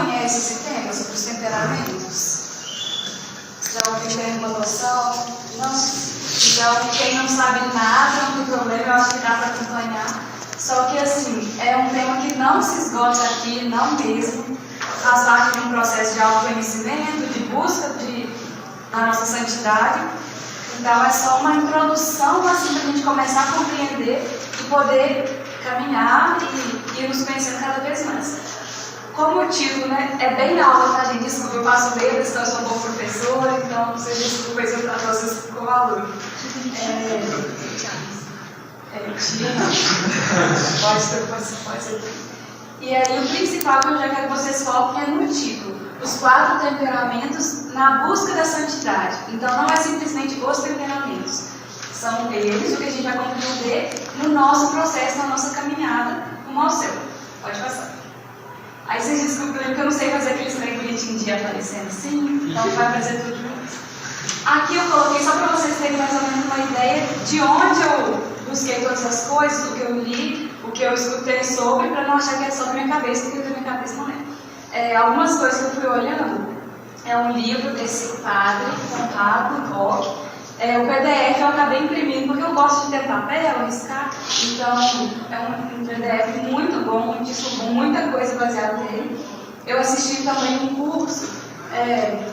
conhece esse tema sobre os temperamentos? Já ouviu, tem uma noção? Não? Então, quem não sabe nada, não tem problema, eu acho que dá para acompanhar. Só que, assim, é um tema que não se esgota aqui, não mesmo. Faz parte de um processo de autoconhecimento, de busca da nossa santidade. Então, é só uma introdução, assim, para a gente começar a compreender e poder caminhar e ir nos conhecendo cada vez mais. Como o título, né, é bem aula, tá, gente? Desculpa, eu passo medo, então eu sou um bom professor, então vocês desculpem se eu trato vocês como aluno. Pode ser. E aí o principal que eu já quero que vocês foquem é no título. Os 4 temperamentos na busca da santidade. Então não é simplesmente os temperamentos. São eles o que a gente vai compreender no nosso processo, na nossa caminhada rumo ao céu. Pode passar. Aí vocês descobriram que eu não sei fazer aqueles trem bonitinho de aparecendo assim, então vai aparecer tudo junto. Aqui eu coloquei só para vocês terem mais ou menos uma ideia de onde eu busquei todas as coisas, o que eu li, o que eu escutei sobre, para não achar que é só da minha cabeça, porque da minha cabeça não é. Algumas coisas que eu fui olhando, é um livro desse padre, Conrado Rock. O PDF eu acabei imprimindo, porque eu gosto de ter papel, riscar, então é um PDF muito bom, muita coisa baseada nele. Eu assisti também um curso,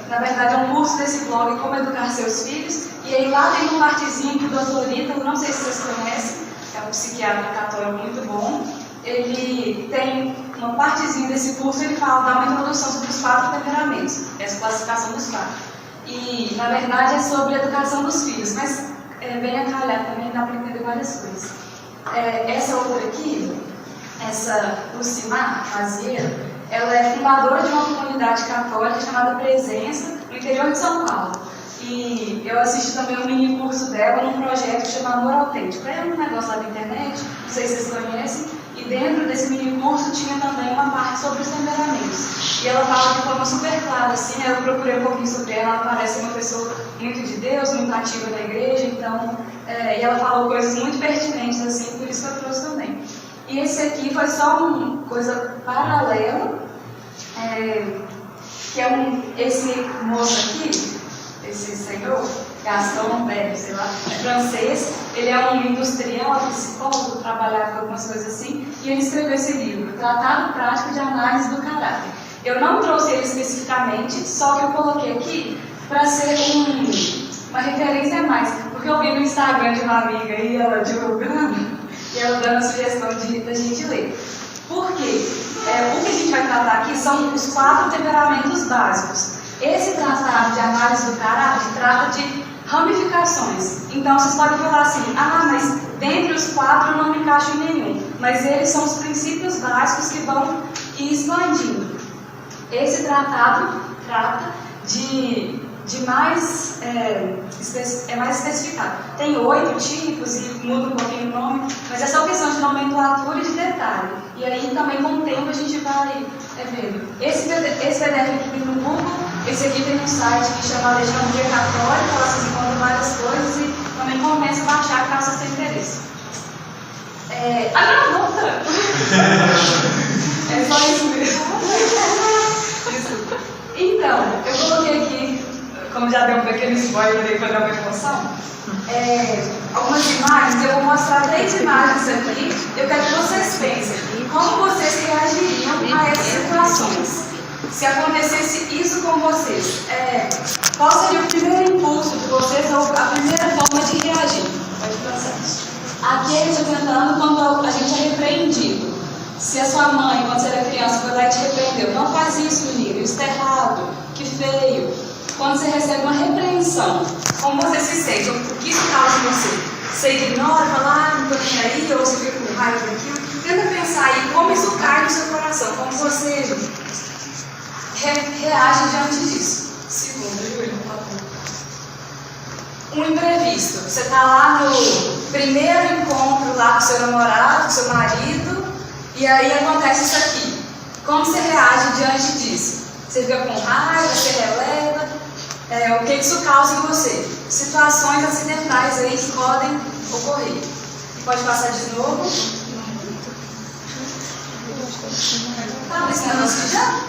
na verdade é um curso desse blog, Como Educar Seus Filhos, e aí lá tem uma partezinha que o Dr. Ítalo, não sei se vocês conhecem, é um psiquiatra católico muito bom, ele tem uma partezinha desse curso, ele dá uma introdução sobre os 4 temperamentos, essa classificação dos 4. E, na verdade, é sobre a educação dos filhos, mas bem a calhar também, dá para entender várias coisas. Essa outra aqui, essa Lucimar Mazieiro, ela é fundadora de uma comunidade católica chamada Presença, no interior de São Paulo. E eu assisti também um mini curso dela num projeto chamado Amor Autêntico. É um negócio lá da internet, não sei se vocês conhecem, e dentro desse mini curso tinha também uma parte sobre os temperamentos. E ela fala de forma super clara, assim, eu procurei um pouquinho sobre ela, ela parece uma pessoa muito de Deus, muito ativa na igreja, então, e ela falou coisas muito pertinentes, assim, por isso que eu trouxe também. E esse aqui foi só uma coisa paralela, que é esse moço aqui, esse senhor, Gaston Berger, sei lá, é francês, ele é um industrial, psicólogo, trabalhava com algumas coisas assim, e ele escreveu esse livro, Tratado Prático de Análise do Caráter. Eu não trouxe ele especificamente, só que eu coloquei aqui para ser uma referência a mais, porque eu vi no Instagram de uma amiga e ela divulgando, e ela dando a sugestão da gente ler. Por quê? O que a gente vai tratar aqui são os 4 temperamentos básicos. Esse tratado de análise do caráter trata de ramificações. Então vocês podem falar assim, mas dentre os 4 eu não me encaixo em nenhum. Mas eles são os princípios básicos que vão ir expandindo. Esse tratado trata de mais, mais especificado. Tem 8 tipos e muda um pouquinho o nome, mas é só questão de nomenclatura e de detalhe. E aí também com o tempo a gente vai vendo. Esse PDF aqui tem no Google, esse aqui tem um site que chama Alexandria Católica, lá vocês encontram várias coisas e também compensa baixar caso vocês tenham interesse. Não, volta! É só isso mesmo. Então, eu coloquei aqui, como já deu um pequeno spoiler aí para dar uma emoção, algumas imagens, eu vou mostrar 3 imagens aqui, eu quero que vocês pensem como vocês reagiriam a essas situações. Se acontecesse isso com vocês, qual seria o primeiro impulso de vocês ou a primeira forma de reagir? Pode pensar isso. Aqui ele está tentando quando a gente é repreendido. Se a sua mãe, quando você era criança, foi lá e te repreendeu, não faz isso, menino, isso está errado, que feio. Quando você recebe uma repreensão, como você se sente? O que isso causa em você? Você ignora, fala, não estou nem aí, ou você fica com raiva daquilo? Tenta pensar aí como isso cai no seu coração, como você reage diante disso. Segundo, um imprevisto. Você está lá no primeiro encontro lá com seu namorado, com seu marido, e aí acontece isso aqui. Como você reage diante disso? Você fica com raiva, você releva? O que isso causa em você? Situações acidentais aí que podem ocorrer. Pode passar de novo. Tá, mas não já?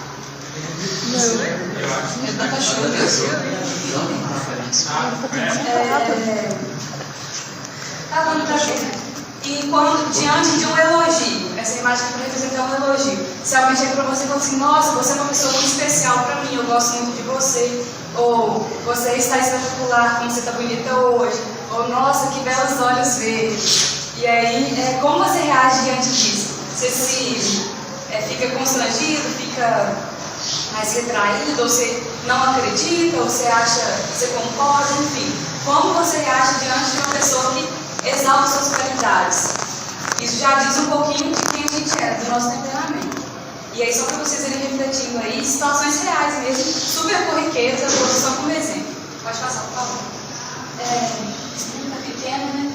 Tá dando pra ver. E quando, diante de um elogio, essa imagem que representa um elogio, se alguém chega pra você e fala assim, nossa, você é uma pessoa muito especial pra mim, eu gosto muito de você, ou você está espetacular, como você está bonita hoje, ou nossa, que belos olhos verdes. E aí, como você reage diante disso? Você fica constrangido, fica mais retraído, ou você não acredita, ou você acha, você concorda, enfim. Como você reage diante de uma pessoa que exalta suas qualidades? Isso já diz um pouquinho de quem a gente é, do nosso temperamento. E aí, só para vocês irem refletindo aí, situações reais mesmo, super corriqueiras, eu vou só como exemplo. Pode passar, por favor. Tá pequeno, né?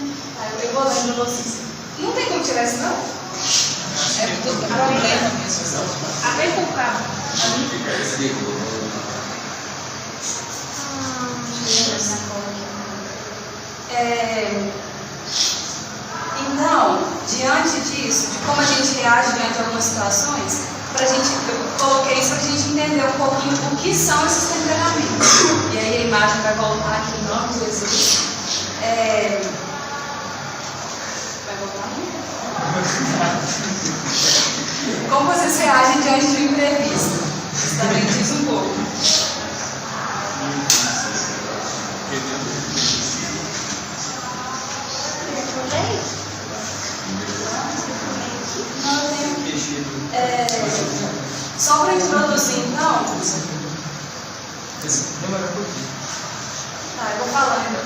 Eu vou lendo para vocês. Não tem como tirar isso, não? É tudo problema mesmo. Até com o carro. Então, diante disso, de como a gente reage diante de algumas situações, eu coloquei isso para a gente entender um pouquinho o que são esses temperamentos. E aí a imagem vai voltar aqui em nome de Jesus. Vai voltar muito? Como vocês reagem diante de um imprevisto? Isso também diz um pouco. Só para introduzir, então. Tá, eu vou falando.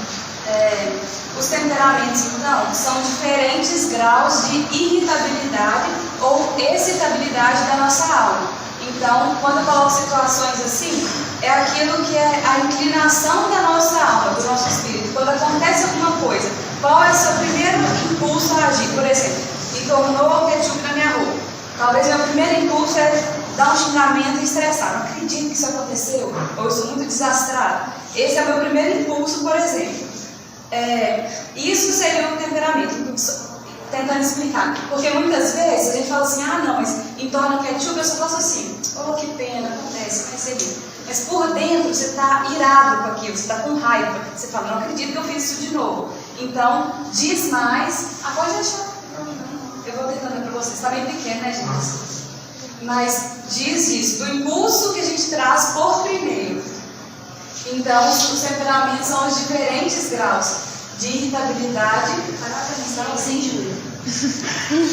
Os temperamentos, então, são diferentes graus de irritabilidade ou excitabilidade da nossa alma. Então, quando eu coloco situações assim, é aquilo que é a inclinação da nossa alma, do nosso espírito. Quando acontece alguma coisa, qual é o seu primeiro impulso a agir? Por exemplo, entornou ketchup na minha roupa. Talvez meu primeiro impulso é dar um xingamento e estressar. Não acredito que isso aconteceu, ou eu sou muito desastrado. Esse é o meu primeiro impulso, por exemplo. Isso seria um temperamento, tentando explicar. Porque muitas vezes a gente fala assim, não, mas entorna ketchup, eu só faço assim, oh, que pena, acontece, recebi. Mas por dentro você está irado com aquilo, você está com raiva. Você fala, não acredito que eu fiz isso de novo. Então, diz mais. Pode deixar. Eu vou tentando ler para vocês, está bem pequeno, né, gente? Mas diz isso, do impulso que a gente traz por primeiro. Então, os temperamentos são os diferentes graus de irritabilidade,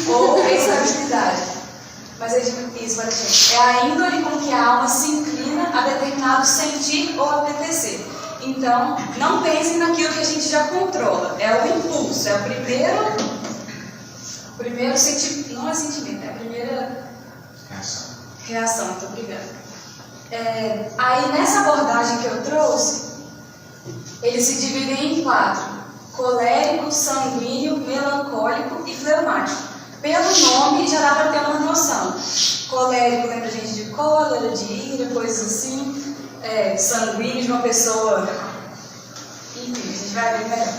ou estabilidade. Mas isso vai dizer, é a índole com que a alma se inclina a determinado sentir ou apetecer. Então, não pensem naquilo que a gente já controla. É o impulso, é o primeiro sentimento, não é sentimento, é a primeira reação. Muito obrigada. Aí nessa abordagem que eu trouxe, eles se dividem em 4: colérico, sanguíneo, melancólico e fleumático. Pelo nome já dá para ter uma noção. Colérico lembra a gente de cólera, de ira, coisas assim. Sanguíneo de uma pessoa, enfim, a gente vai ver melhor.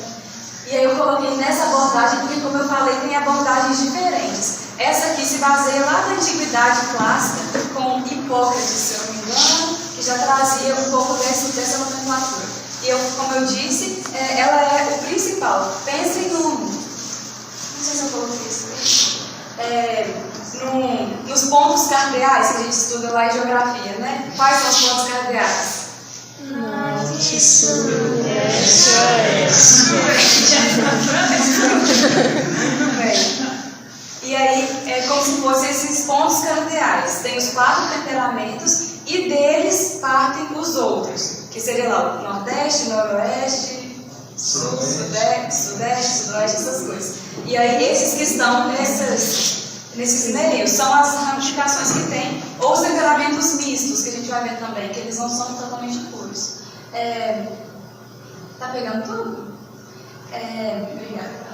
E aí eu coloquei nessa abordagem porque, como eu falei, tem abordagens diferentes. Essa aqui se baseia lá na antiguidade clássica, com Hipócrates, se eu não me engano, que já trazia um pouco dessa nomenclatura. E eu, como eu disse, ela é o principal. Pensem não sei se eu coloquei isso nos pontos cardeais, que a gente estuda lá em geografia, né? Quais são os pontos cardeais? Norte, sul, leste, Muito bem. E aí, é como se fossem esses pontos cardeais. Tem os 4 temperamentos e deles partem os outros, que seria lá o Nordeste, Noroeste, Sul, Sudeste, Sudoeste, essas coisas. E aí, esses que estão nesses meios são as ramificações que tem, ou os temperamentos mistos, que a gente vai ver também, que eles não são totalmente puros. Tá pegando tudo? Obrigada.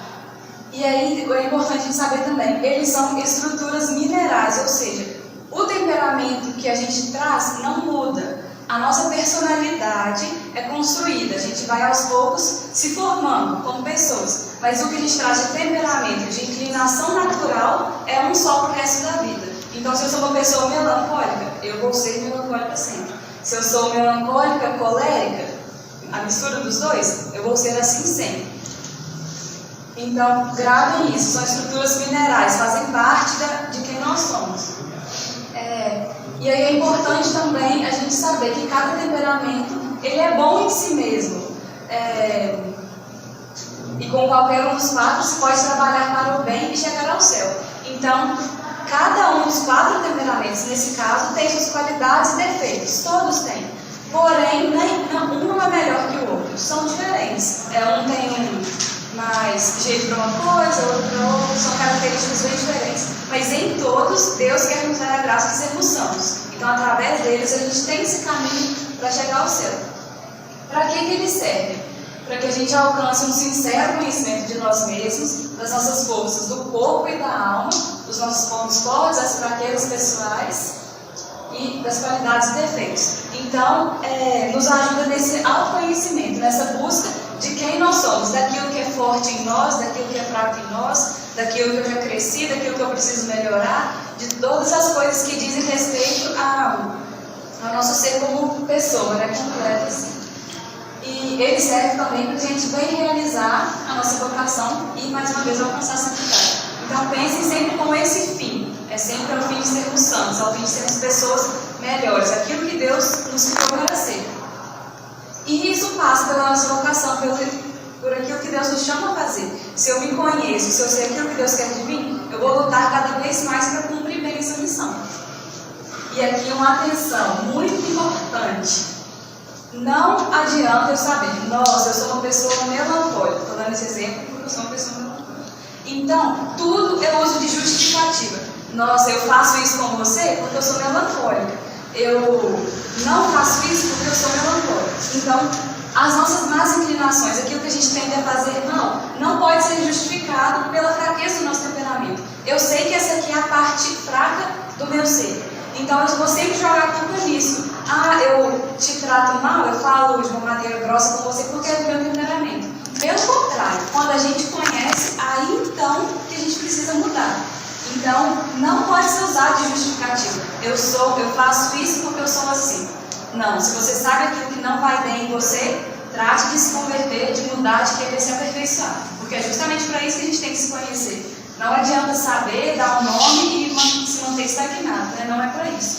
E aí, é importante a gente saber também, eles são estruturas minerais, ou seja, o temperamento que a gente traz não muda. A nossa personalidade é construída, a gente vai aos poucos se formando como pessoas. Mas o que a gente traz de temperamento, de inclinação natural, é um só para o resto da vida. Então, se eu sou uma pessoa melancólica, eu vou ser melancólica sempre. Se eu sou melancólica, colérica, a mistura dos dois, eu vou ser assim sempre. Então, gravem isso, são estruturas minerais, fazem parte de quem nós somos. E aí é importante também a gente saber que cada temperamento, ele é bom em si mesmo. E com qualquer um dos 4 se pode trabalhar para o bem e chegar ao céu. Então, cada um dos 4 temperamentos, nesse caso, tem suas qualidades e defeitos. Todos têm. Porém, um não é melhor que o outro. São diferentes. Um tem mais jeito para uma coisa, outro para outra. São características bem diferentes. Mas em todos, Deus quer nos dar a graça de sermos santos. Então, através deles, a gente tem esse caminho para chegar ao céu. Para que ele serve? Para que a gente alcance um sincero conhecimento de nós mesmos, das nossas forças do corpo e da alma, dos nossos pontos fortes, das fraquezas pessoais e das qualidades e defeitos. Então, nos ajuda nesse autoconhecimento, nessa busca de quem nós somos, daquilo que é forte em nós, daquilo que é fraco em nós, daquilo que eu já cresci, daquilo que eu preciso melhorar, de todas as coisas que dizem respeito ao nosso ser como pessoa, completa assim. E ele serve também para a gente bem realizar a nossa vocação e, mais uma vez, alcançar a santidade. Então, pensem sempre com esse fim. É sempre ao fim de sermos santos, ao fim de sermos pessoas melhores, aquilo que Deus nos criou para ser. E isso passa pela nossa vocação, por aquilo que Deus nos chama a fazer. Se eu me conheço, se eu sei aquilo que Deus quer de mim, eu vou lutar cada vez mais para cumprir bem essa missão. E aqui uma atenção muito importante. Não adianta eu saber, nossa, eu sou uma pessoa melancólica. Estou dando esse exemplo porque eu sou uma pessoa melancólica. Então, tudo eu uso de justificativa. Nossa, eu faço isso com você porque eu sou melancólica. Eu não faço isso porque eu sou melancólica. Então, as nossas más inclinações, aquilo que a gente tende a fazer, não pode ser justificado pela fraqueza do nosso temperamento. Eu sei que essa aqui é a parte fraca do meu ser. Então, eu vou sempre jogar a culpa nisso. Eu te trato mal, eu falo de uma maneira grossa com você porque é do meu temperamento. Pelo contrário, quando a gente conhece, aí então que a gente precisa mudar. Então, não pode ser usado de justificativa. Eu faço isso porque eu sou assim. Não, se você sabe aquilo que não vai bem em você, trate de se converter, de mudar, de querer se aperfeiçoar. Porque é justamente para isso que a gente tem que se conhecer. Não adianta saber, dar um nome e se manter estagnado, né? Não é para isso.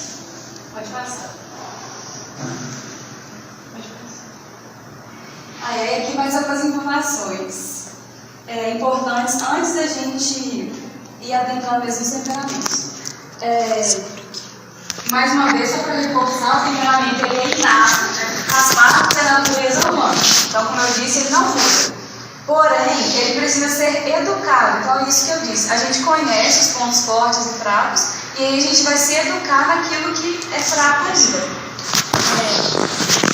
Pode passar. Aí aqui mais algumas informações importantes antes da gente ir adentrando mesmo os temperamentos. Mais uma vez, só para reforçar, o temperamento ele é inato, faz parte da natureza humana. Então, como eu disse, ele não muda. Porém, ele precisa ser educado. Então, é isso que eu disse. A gente conhece os pontos fortes e fracos, e aí a gente vai se educar naquilo que é fraco ainda.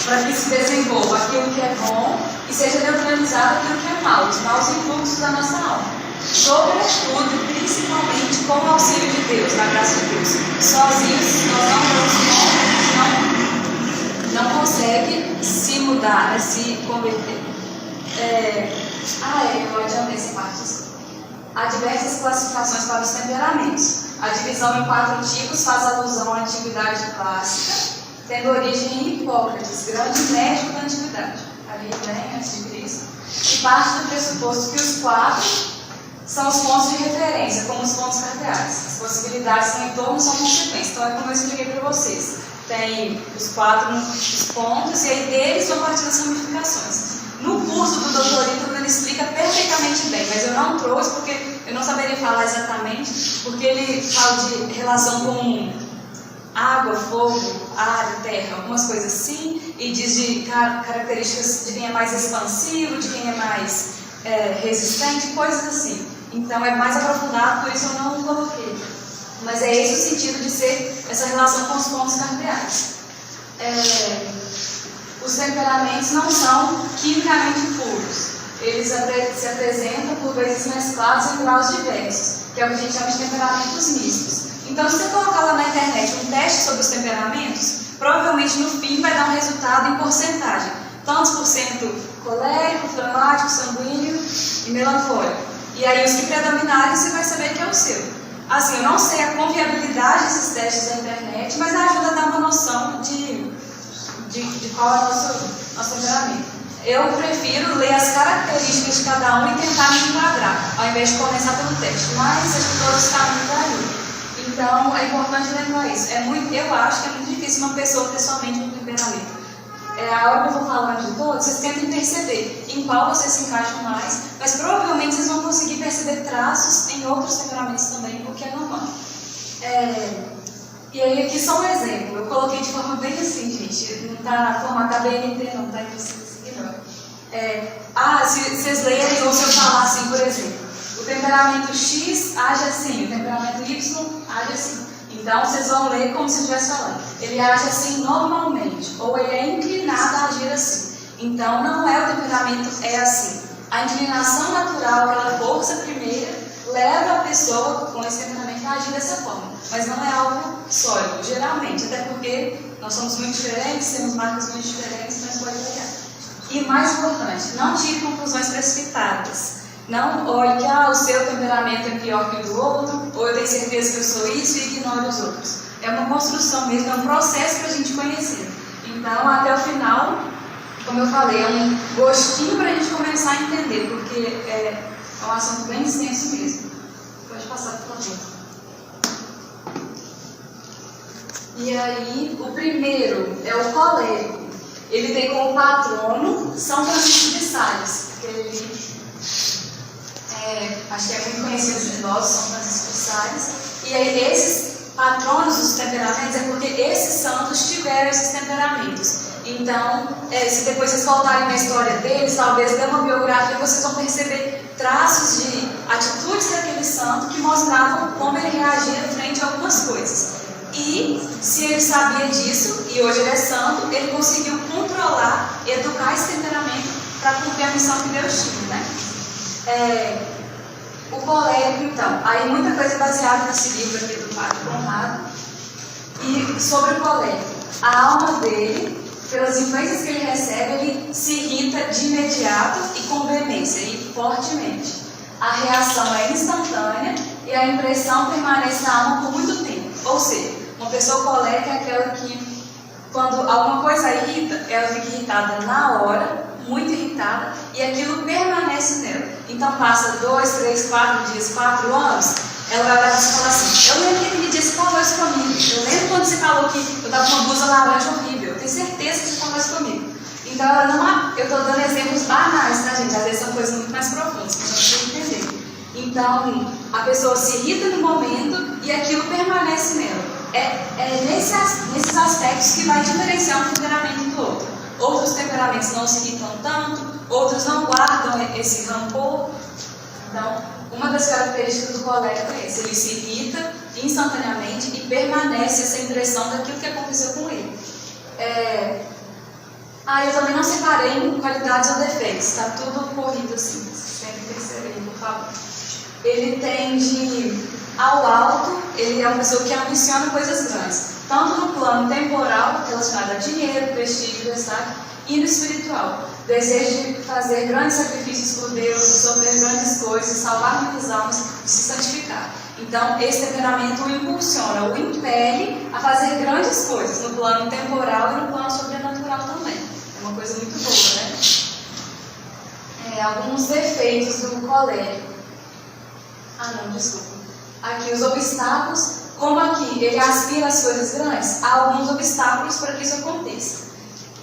Para que se desenvolva aquilo que é bom e seja neutralizado aquilo que é mal, os maus influxos da nossa alma. Sobretudo, principalmente com o auxílio de Deus, na graça de Deus. Sozinhos, nós não consegue se mudar, se converter. Eu adiantei essa parte. Há diversas classificações para os temperamentos. A divisão em 4 tipos faz alusão à antiguidade clássica, tendo origem em Hipócrates, grande médico da antiguidade, ali bem antes de Cristo, e parte do pressuposto que os 4 são os pontos de referência, como os pontos cardeais. As possibilidades que estão em torno são consequências. Então é como eu expliquei para vocês. Tem os 4 pontos e aí deles vão partir as ramificações. No curso do Dr. Ítalo ele explica perfeitamente bem, mas eu não trouxe porque eu não saberia falar exatamente, porque ele fala de relação com água, fogo, ar e terra, algumas coisas assim, e diz de características de quem é mais expansivo, de quem é mais resistente, coisas assim. Então é mais aprofundado, por isso eu não coloquei. Mas é esse o sentido de ser essa relação com os pontos cardeais. Os temperamentos não são quimicamente puros. Eles se apresentam por vezes mesclados em graus diversos, que é o que a gente chama de temperamentos mistos. Então, se você colocar lá na internet um teste sobre os temperamentos, provavelmente no fim vai dar um resultado em porcentagem. Tantos por cento colérico, flemático, sanguíneo e melancólico. E aí os que predominarem você vai saber que é o seu. Assim, eu não sei a confiabilidade desses testes da internet, mas ajuda a dar uma noção de qual é o nosso temperamento. Eu prefiro ler as características de cada um e tentar me enquadrar, ao invés de começar pelo teste. Mas acho que todos os caminhos ajudam. Então, é importante lembrar isso. Eu acho que é muito difícil uma pessoa ter somente um temperamento. A hora que eu vou falando de todos, vocês tentem perceber em qual vocês se encaixam mais, mas provavelmente vocês vão conseguir perceber traços em outros temperamentos também, porque é normal. E aí, aqui só um exemplo. Eu coloquei de forma bem assim, gente. Não está formato BNT, não, tá? Vocês ignoram. Se vocês lerem ou se eu falar assim, por exemplo, o temperamento X age assim, o temperamento Y age assim. Então, vocês vão ler como se estivesse falando. Ele age assim normalmente, ou ele é inclinado a agir assim. Então, não é o temperamento, é assim. A inclinação natural, aquela força primeira, leva a pessoa com esse temperamento a agir dessa forma. Mas não é algo sólido, geralmente, até porque nós somos muito diferentes, temos marcas muito diferentes, mas pode variar. E mais importante, não tire conclusões precipitadas. Não olhe que o seu temperamento é pior que o do outro, ou eu tenho certeza que eu sou isso e ignore os outros. É uma construção mesmo, é um processo para a gente conhecer. Então, até o final, como eu falei, é um gostinho para a gente começar a entender, porque é um assunto bem extenso mesmo. Pode passar, por favor. E aí, o primeiro é o colérico. Ele tem como patrono São Francisco de Sales, que ele acho que é muito conhecido de nós, São Francisco de Sales. E aí, esses patronos dos temperamentos é porque esses santos tiveram esses temperamentos. Então, se depois vocês voltarem na história deles, talvez dê uma biografia, vocês vão perceber traços de atitudes daquele santo que mostravam como ele reagia frente a algumas coisas. E, se ele sabia disso, e hoje ele é santo, ele conseguiu controlar, educar esse temperamento para cumprir a missão que Deus tinha, né? O colérico, então, aí muita coisa baseada nesse livro aqui do Padre Conrado. E sobre o colérico, a alma dele, pelas influências que ele recebe, ele se irrita de imediato e com veemência, e fortemente. A reação é instantânea e a impressão permanece na alma por muito tempo. Ou seja, uma pessoa colérica é aquela que, quando alguma coisa irrita, ela fica irritada na hora, muito irritada, e aquilo permanece nela. Então passa 2, 3, 4 dias, 4 anos, ela vai olhar e fala assim: eu lembro que aquele dia você falou isso comigo, eu lembro quando você falou que eu estava com uma blusa laranja horrível, eu tenho certeza que você falou isso comigo. Então ela não, eu estou dando exemplos banais, tá, gente? Às vezes são coisas muito mais profundas, que a gente tem que entender. Então a pessoa se irrita no momento e aquilo permanece nela. Nesses aspectos que vai diferenciar um temperamento do outro. Outros temperamentos não se irritam tanto, outros não guardam esse rancor. Então, uma das características do colérico é essa: ele se irrita instantaneamente e permanece essa impressão daquilo que aconteceu com ele. Eu também não separei em qualidades ou defeitos, está tudo corrido assim. Vocês têm que perceber, por favor. Ele tende ao alto, ele é uma pessoa que ambiciona coisas grandes, tanto no plano temporal, relacionado a dinheiro, prestígio, destaque, e no espiritual. Desejo de fazer grandes sacrifícios por Deus, de sofrer grandes coisas, salvar muitas almas, de se santificar. Então, esse temperamento o impulsiona, o impele a fazer grandes coisas, no plano temporal e no plano sobrenatural também. É uma coisa muito boa, né? Alguns defeitos do colérico. Aqui, os obstáculos. Como aqui ele aspira às coisas grandes, há alguns obstáculos para que isso aconteça.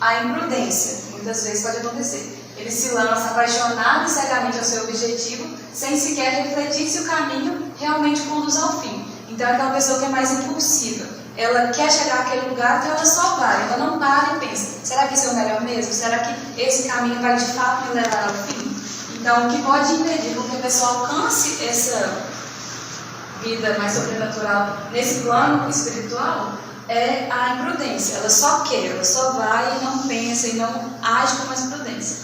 A imprudência, muitas vezes pode acontecer. Ele se lança apaixonado e cegamente ao seu objetivo, sem sequer refletir se o caminho realmente conduz ao fim. Então é aquela pessoa que é mais impulsiva. Ela quer chegar àquele lugar, então ela só vai, ela não para e pensa: será que isso é o melhor mesmo? Será que esse caminho vai de fato me levar ao fim? Então, o que pode impedir com que a pessoa alcance essa vida mais sobrenatural nesse plano espiritual é a imprudência. Ela só quer, ela só vai e não pensa e não age com mais prudência.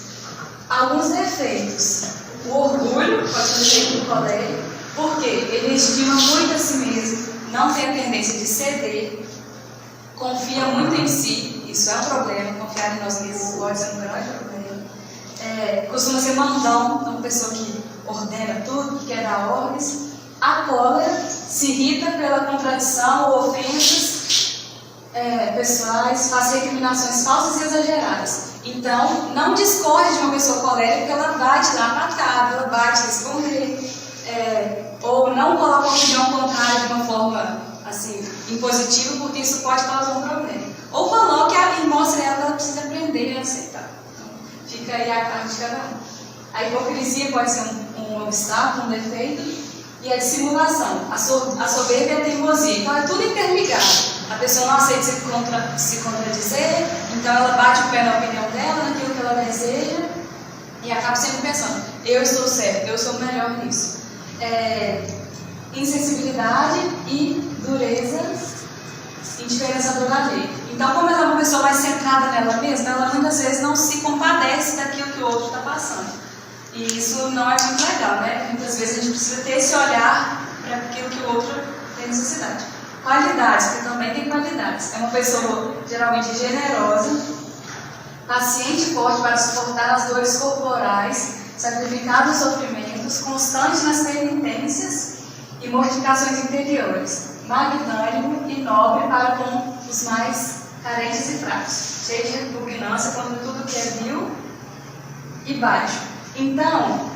Alguns defeitos. O orgulho pode ser defeito do colérico, porque ele estima muito a si mesmo, não tem a tendência de ceder, confia muito em si. Isso é um problema. Confiar em nós mesmos pode ser um grande problema. Costuma ser mandão, uma pessoa que ordena tudo, que quer dar ordens. A cólera se irrita pela contradição ou ofensas pessoais, faz recriminações falsas e exageradas. Então, não discorre de uma pessoa colérica, porque ela vai te dar patada, ela vai te responder, ou não coloca a opinião contrária de uma forma assim, impositiva, porque isso pode causar um problema. Ou coloque e mostre a ela que ela precisa aprender a aceitar. Então, fica aí a carta de cada um. A hipocrisia pode ser um obstáculo, um defeito. E a dissimulação, a soberba e a teimosia. Então é tudo interligado. A pessoa não aceita se contradizer, então ela bate o pé na opinião dela, naquilo que ela deseja, e acaba sempre pensando, eu estou certo, eu sou melhor nisso. Insensibilidade e dureza, indiferençador da lei. Então, como ela é uma pessoa mais centrada nela mesma, ela muitas vezes não se compadece daquilo que o outro está passando. E isso não é muito legal, né? Muitas vezes a gente precisa ter esse olhar para aquilo que o outro tem necessidade. Qualidades, porque também tem qualidades. É uma pessoa geralmente generosa, paciente e forte para suportar as dores corporais, sacrificar os sofrimentos, constante nas penitências e mortificações interiores, magnânimo e nobre para com os mais carentes e fracos, cheio de repugnância contra tudo que é vil e baixo. Então,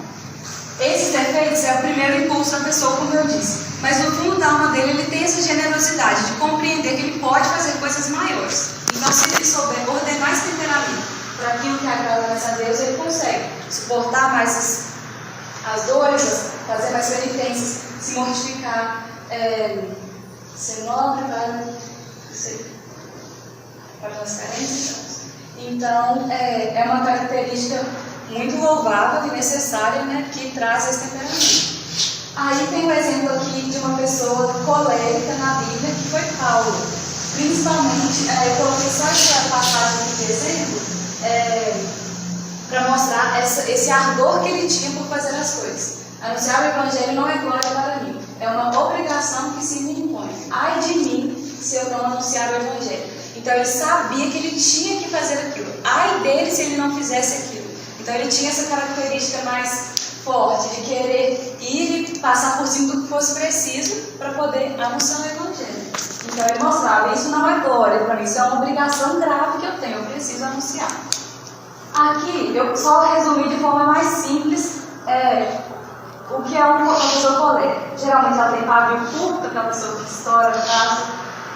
esses defeitos é o primeiro impulso da pessoa, como eu disse. Mas no fundo da alma dele, ele tem essa generosidade de compreender que ele pode fazer coisas maiores. Então, se ele souber ordenar esse temperamento para aquilo que agrada mais a Deus, ele consegue suportar mais as dores, fazer mais penitências, se mortificar, ser nobre para as carências. Então, é uma característica muito louvável e necessária, né, que traz esse temperamento. Aí tem um exemplo aqui de uma pessoa colérica na Bíblia, que foi Paulo. Principalmente, eu coloquei só essa passagem aqui de exemplo, para mostrar esse ardor que ele tinha por fazer as coisas. Anunciar o Evangelho não é glória para mim, é uma obrigação que se me impõe. Ai de mim se eu não anunciar o Evangelho. Então ele sabia que ele tinha que fazer aquilo. Ai dele se ele não fizesse aquilo. Então ele tinha essa característica mais forte de querer ir e passar por cima do que fosse preciso para poder anunciar o Evangelho. Então ele mostrava, isso não é glória para mim, isso é uma obrigação grave que eu tenho, eu preciso anunciar. Aqui eu só resumi de forma mais simples o que é uma pessoa colérica. Geralmente ela tem pavio curto, aquela pessoa que estoura no caso,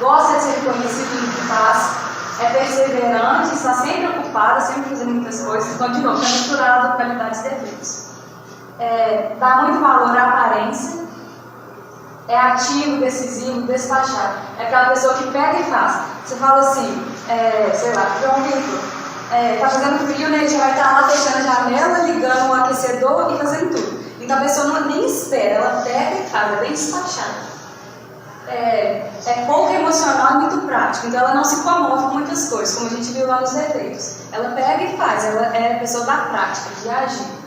gosta de ser reconhecido no que faz, é perseverante, está sempre ocupada, sempre fazendo muitas coisas. Então, de novo, é misturado qualidades e defeitos. Dá muito valor à aparência, é ativo, decisivo, despachado. É aquela pessoa que pega e faz. Você fala assim, sei lá, João Vitor, está fazendo frio, né? Ele já vai estar lá fechando a janela, ligando o aquecedor e fazendo tudo. Então a pessoa nem espera, ela pega e faz, é bem despachada. É pouco emocional e muito prático, então ela não se comove com muitas coisas, como a gente viu lá nos defeitos. Ela pega e faz, ela é a pessoa da prática, de agir.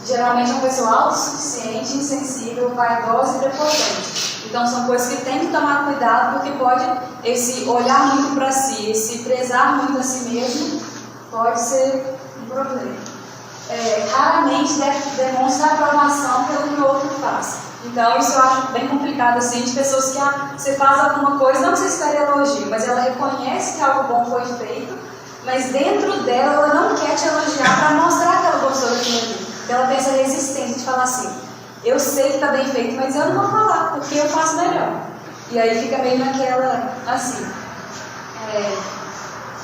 Geralmente é uma pessoa autossuficiente, insensível, vaidosa e prepotente. Então são coisas que tem que tomar cuidado, porque pode esse olhar muito para si, esse prezar muito a si mesmo, pode ser um problema. Raramente demonstra aprovação pelo que o outro faz. Então isso eu acho bem complicado assim, de pessoas que você faz alguma coisa, não que você espere elogio, mas ela reconhece que algo bom foi feito, mas dentro dela ela não quer te elogiar para mostrar que ela gostou daquilo ali. Então ela tem essa resistência de falar assim, eu sei que está bem feito, mas eu não vou falar, porque eu faço melhor. E aí fica meio naquela, assim,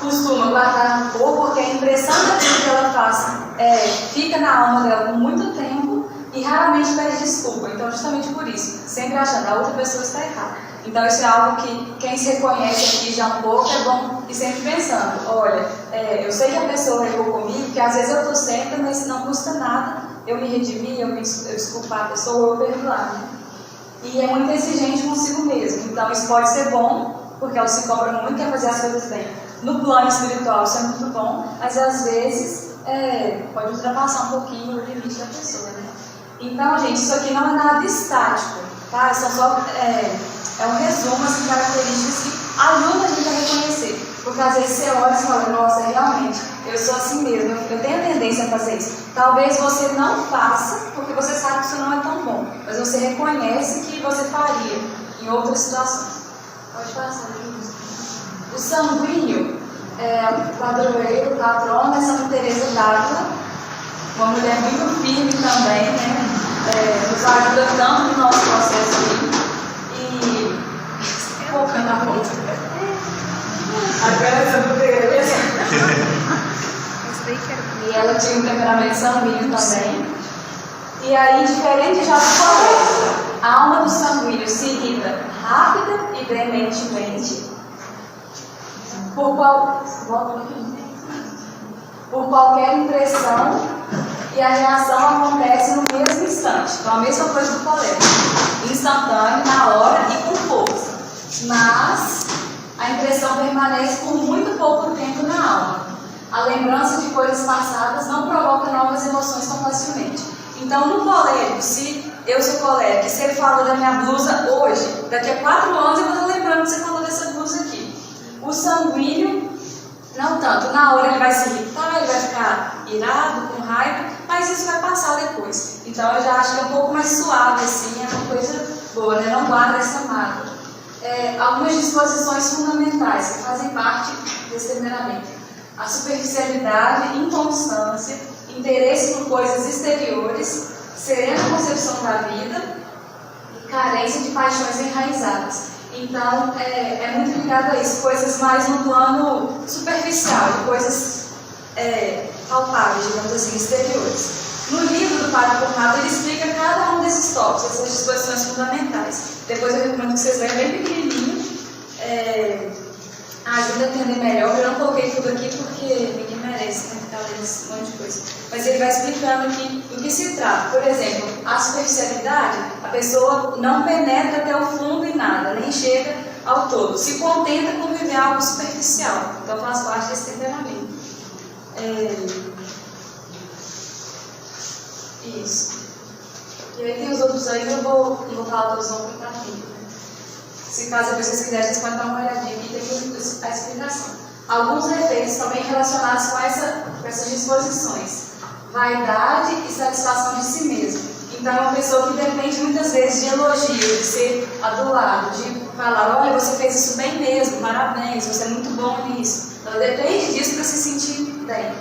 costuma guardar rancor, porque a impressão daquilo que ela faz fica na alma dela por muito tempo e raramente pede desculpa. Então justamente por isso, sempre achando a outra pessoa está errada. Então isso é algo que quem se reconhece aqui já um pouco é bom e sempre pensando, olha, eu sei que a pessoa errou comigo, porque às vezes eu estou certa, mas não custa nada eu me redimir, eu desculpar a pessoa, eu perdoar. Né? E é muito exigente consigo mesmo. Então isso pode ser bom, porque ela se cobra muito, quer fazer as coisas bem. No plano espiritual isso é muito bom, mas às vezes pode ultrapassar um pouquinho o limite da pessoa. Né? Então, gente, isso aqui não é nada estático, tá? São só... é um resumo, assim, características que ajudam a gente a reconhecer. Porque Porque às vezes você olha e fala, nossa, realmente, eu sou assim mesmo, eu tenho a tendência a fazer isso. Talvez você não faça, porque você sabe que isso não é tão bom, mas você reconhece que você faria em outras situações. Pode passar, Deus. O sanguíneo é o padroeiro, patrona, Santa Teresa d'Ávila, uma mulher muito firme também, né? Nos ajuda tanto no nosso processo aqui. E focando a boca. Agora essa do E ela tinha um temperamento sanguíneo também. E aí, diferente já do colérico, a alma do sanguíneo se irrita rápida e veementemente por qualquer impressão, e a reação acontece no mesmo instante. Então, a mesma coisa do colérico, instantâneo, na hora e com força. Mas a impressão permanece por muito pouco tempo na alma. A lembrança de coisas passadas não provoca novas emoções tão facilmente. Então, no colérico, se eu sou colérico, e se ele falou da minha blusa hoje, daqui a 4 anos eu vou estar lembrando que você falou dessa blusa aqui. O sanguíneo, não tanto. Na hora ele vai se irritar, ele vai ficar irado, com raiva, mas isso vai passar depois. Então, eu já acho que é um pouco mais suave, assim, é uma coisa boa, né? Não guarda essa mágoa. Algumas disposições fundamentais que fazem parte desse temperamento: a superficialidade, inconstância, interesse por coisas exteriores, serena concepção da vida e carência de paixões enraizadas. Então, é muito ligado a isso, coisas mais no plano superficial, coisas palpáveis, digamos assim, exteriores. No livro do Padre Conrado, ele explica cada um desses tópicos, essas disposições fundamentais. Depois eu recomendo que vocês leiam bem pequenininho, ajuda a entender melhor. Eu não coloquei tudo aqui porque ninguém merece, né, ficar lendo esse monte de coisa. Mas ele vai explicando aqui do que se trata. Por exemplo, a superficialidade, a pessoa não penetra até o fundo em nada, nem chega ao todo. Se contenta com viver algo superficial. Então faz parte desse temperamento. Isso. E aí tem os outros aí, eu vou falar todos não para frente. Se caso vocês quiserem, vocês podem dar uma olhadinha aqui, tem a explicação. Alguns efeitos também relacionados com essas disposições: vaidade e satisfação de si mesmo. Então, é uma pessoa que depende muitas vezes de elogio, de ser adulado, de falar: olha, você fez isso bem mesmo, parabéns, você é muito bom nisso. Ela depende disso para se sentir bem.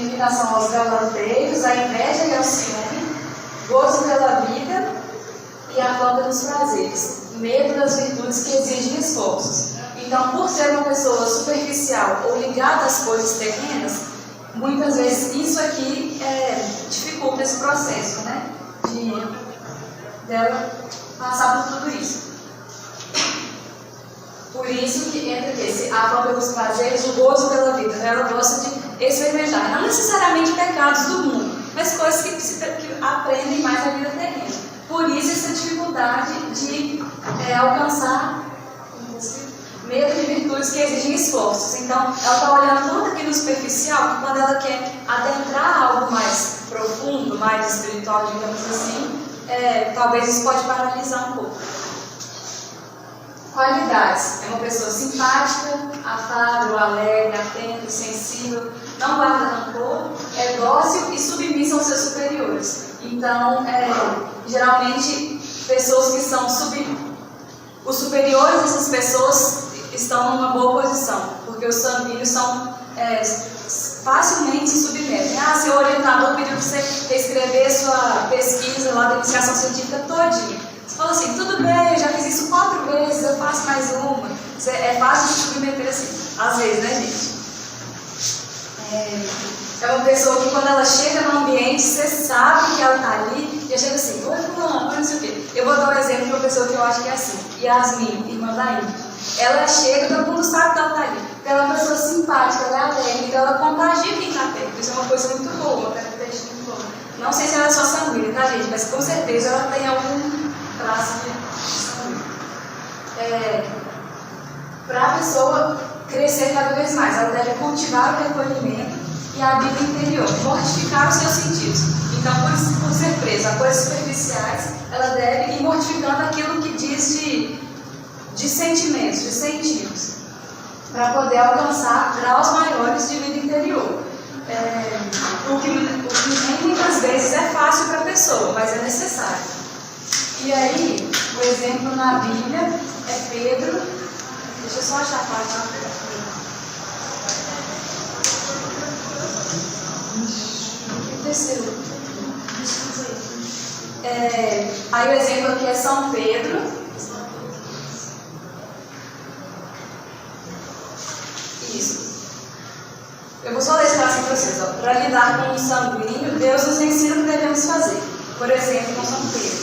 Imitação aos galanteiros, a inveja e ao ciúme, gozo pela vida e a falta dos prazeres, medo das virtudes que exigem esforços. Então, por ser uma pessoa superficial ou ligada às coisas terrenas, muitas vezes isso aqui dificulta esse processo, né? Dela passar por tudo isso. Por isso que entra a falta dos prazeres, o gozo pela vida. Ela gosta de experimentar, não necessariamente pecados do mundo, mas coisas que aprendem mais a vida terrena. Por isso essa dificuldade de alcançar medo de virtudes que exigem esforços. Então, ela está olhando tanto aqui no superficial, que quando ela quer adentrar algo mais profundo, mais espiritual, digamos assim, talvez isso pode paralisar um pouco. Qualidades: é uma pessoa simpática, afável, alegre, atenta, sensível, não guarda rancor, é dócil e submissa aos seus superiores. Então, geralmente, pessoas que são os superiores dessas pessoas estão numa boa posição, porque os sanguíneos são facilmente se submetem. Seu orientador pediu para você reescrever sua pesquisa lá da iniciação científica todinha. Você fala assim: tudo bem, eu já fiz isso 4 vezes, eu faço mais uma. É fácil de se submeter assim, às vezes, né, gente? É uma pessoa que quando ela chega no ambiente, você sabe que ela está ali, já chega assim: oi, fulano, não sei o quê. Eu vou dar um exemplo de uma pessoa que eu acho que é assim: Yasmin, irmã da Índia. Ela chega, todo mundo sabe que ela está ali. Ela é uma pessoa simpática, ela é alegre, então ela contagia quem está perto. Isso é uma coisa muito boa, uma característica muito boa. Não sei se ela é só sanguínea, tá, gente? Mas com certeza ela tem algum traço de sanguíneo. Para a pessoa crescer cada vez mais, ela deve cultivar o recolhimento e a vida interior, mortificar os seus sentidos. Então, por ser presa a coisas superficiais, ela deve ir mortificando aquilo que diz de sentimentos, de sentidos. para poder alcançar graus maiores de vida interior. O que nem muitas vezes é fácil para a pessoa, mas é necessário. E aí, o exemplo na Bíblia é Pedro. Deixa eu só achar a página. Desceu. Aí o exemplo aqui é São Pedro. Isso. Eu vou só ler esse assim para vocês. Para lidar com o sanguíneo, Deus nos ensina o que devemos fazer. Por exemplo, com São Pedro.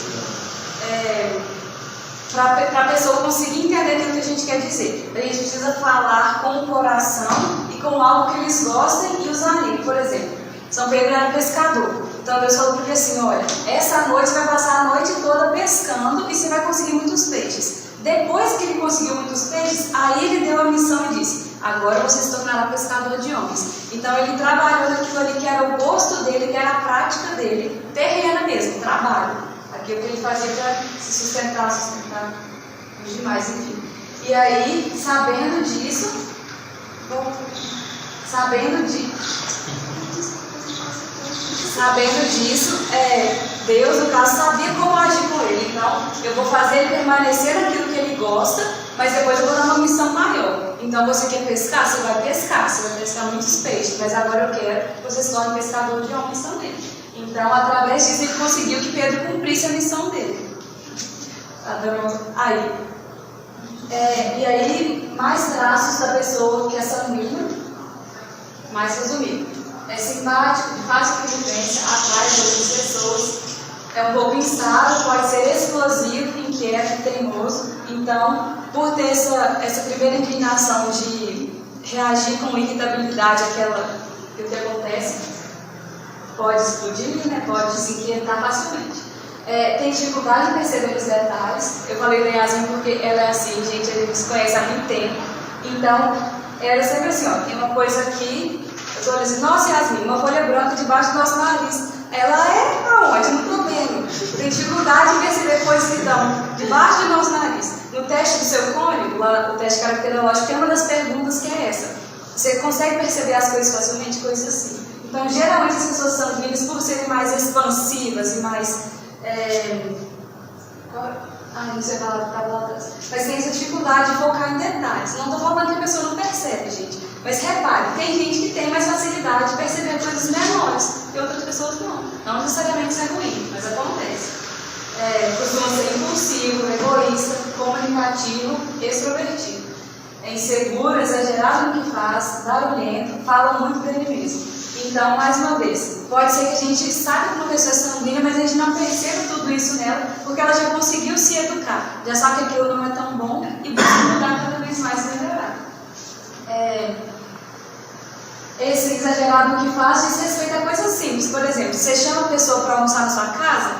Para a pessoa conseguir entender aquilo que a gente quer dizer. A gente precisa falar com o coração e com algo que eles gostem e os anime. Por exemplo, São Pedro era pescador. Então Deus falou para ele assim: olha, essa noite você vai passar a noite toda pescando e você vai conseguir muitos peixes. Depois que ele conseguiu muitos peixes, aí ele deu a missão e disse: agora você se tornará pescador de homens. Então ele trabalhou naquilo ali que era o gosto dele, que era a prática dele, terrena mesmo, trabalho. Aquilo que ele fazia para se sustentar os demais, enfim. E aí, sabendo disso, Deus, no caso, sabia como agir com ele. Então, eu vou fazer ele permanecer naquilo que ele gosta, mas depois eu vou dar uma missão maior. Então, você quer pescar? Você vai pescar muitos peixes, mas agora eu quero que você se torne pescador de homens também. Então, através disso, ele conseguiu que Pedro cumprisse a missão dele. E aí, mais traços da pessoa que é sanguínea, mais resumido. É simpático, de fácil convivência, atrai outras pessoas, é um pouco instável, pode ser explosivo, inquieto, teimoso. Então, por ter essa primeira inclinação de reagir com irritabilidade àquilo que acontece, pode explodir, né? Pode se inquietar facilmente. Tem dificuldade em perceber os detalhes. Eu falei da Yasmin porque ela é assim, gente, a gente se conhece há muito tempo. Então, ela é sempre assim, ó, tem uma coisa aqui, eu estou dizendo, nossa Yasmin, uma folha branca debaixo do nosso nariz. Ela é aonde? Não estou vendo. Tem dificuldade em perceber coisas que estão debaixo do nosso nariz. No teste do seu cônigo, o teste caracterológico, tem uma das perguntas que é essa. Você consegue perceber as coisas facilmente, coisas assim. Então, geralmente as pessoas sanguíneas, por serem mais expansivas e mais... não sei a palavra atrás. Mas tem essa dificuldade de focar em detalhes. Não estou falando que a pessoa não percebe, gente. Mas repare, tem gente que tem mais facilidade de perceber coisas menores e outras pessoas não. Não necessariamente isso é ruim, mas acontece. Costuma ser impulsivo, egoísta, comunicativo, extrovertido. É inseguro, exagerado no que faz, barulhento, fala muito dele mesmo. Então, mais uma vez, pode ser que a gente saiba que uma pessoa é sanguínea, mas a gente não perceba tudo isso nela, porque ela já conseguiu se educar, já sabe que aquilo não é tão bom e busca mudar cada vez mais e melhorar. Esse exagerado no que faz diz respeito a coisas simples. Por exemplo, você chama a pessoa para almoçar na sua casa,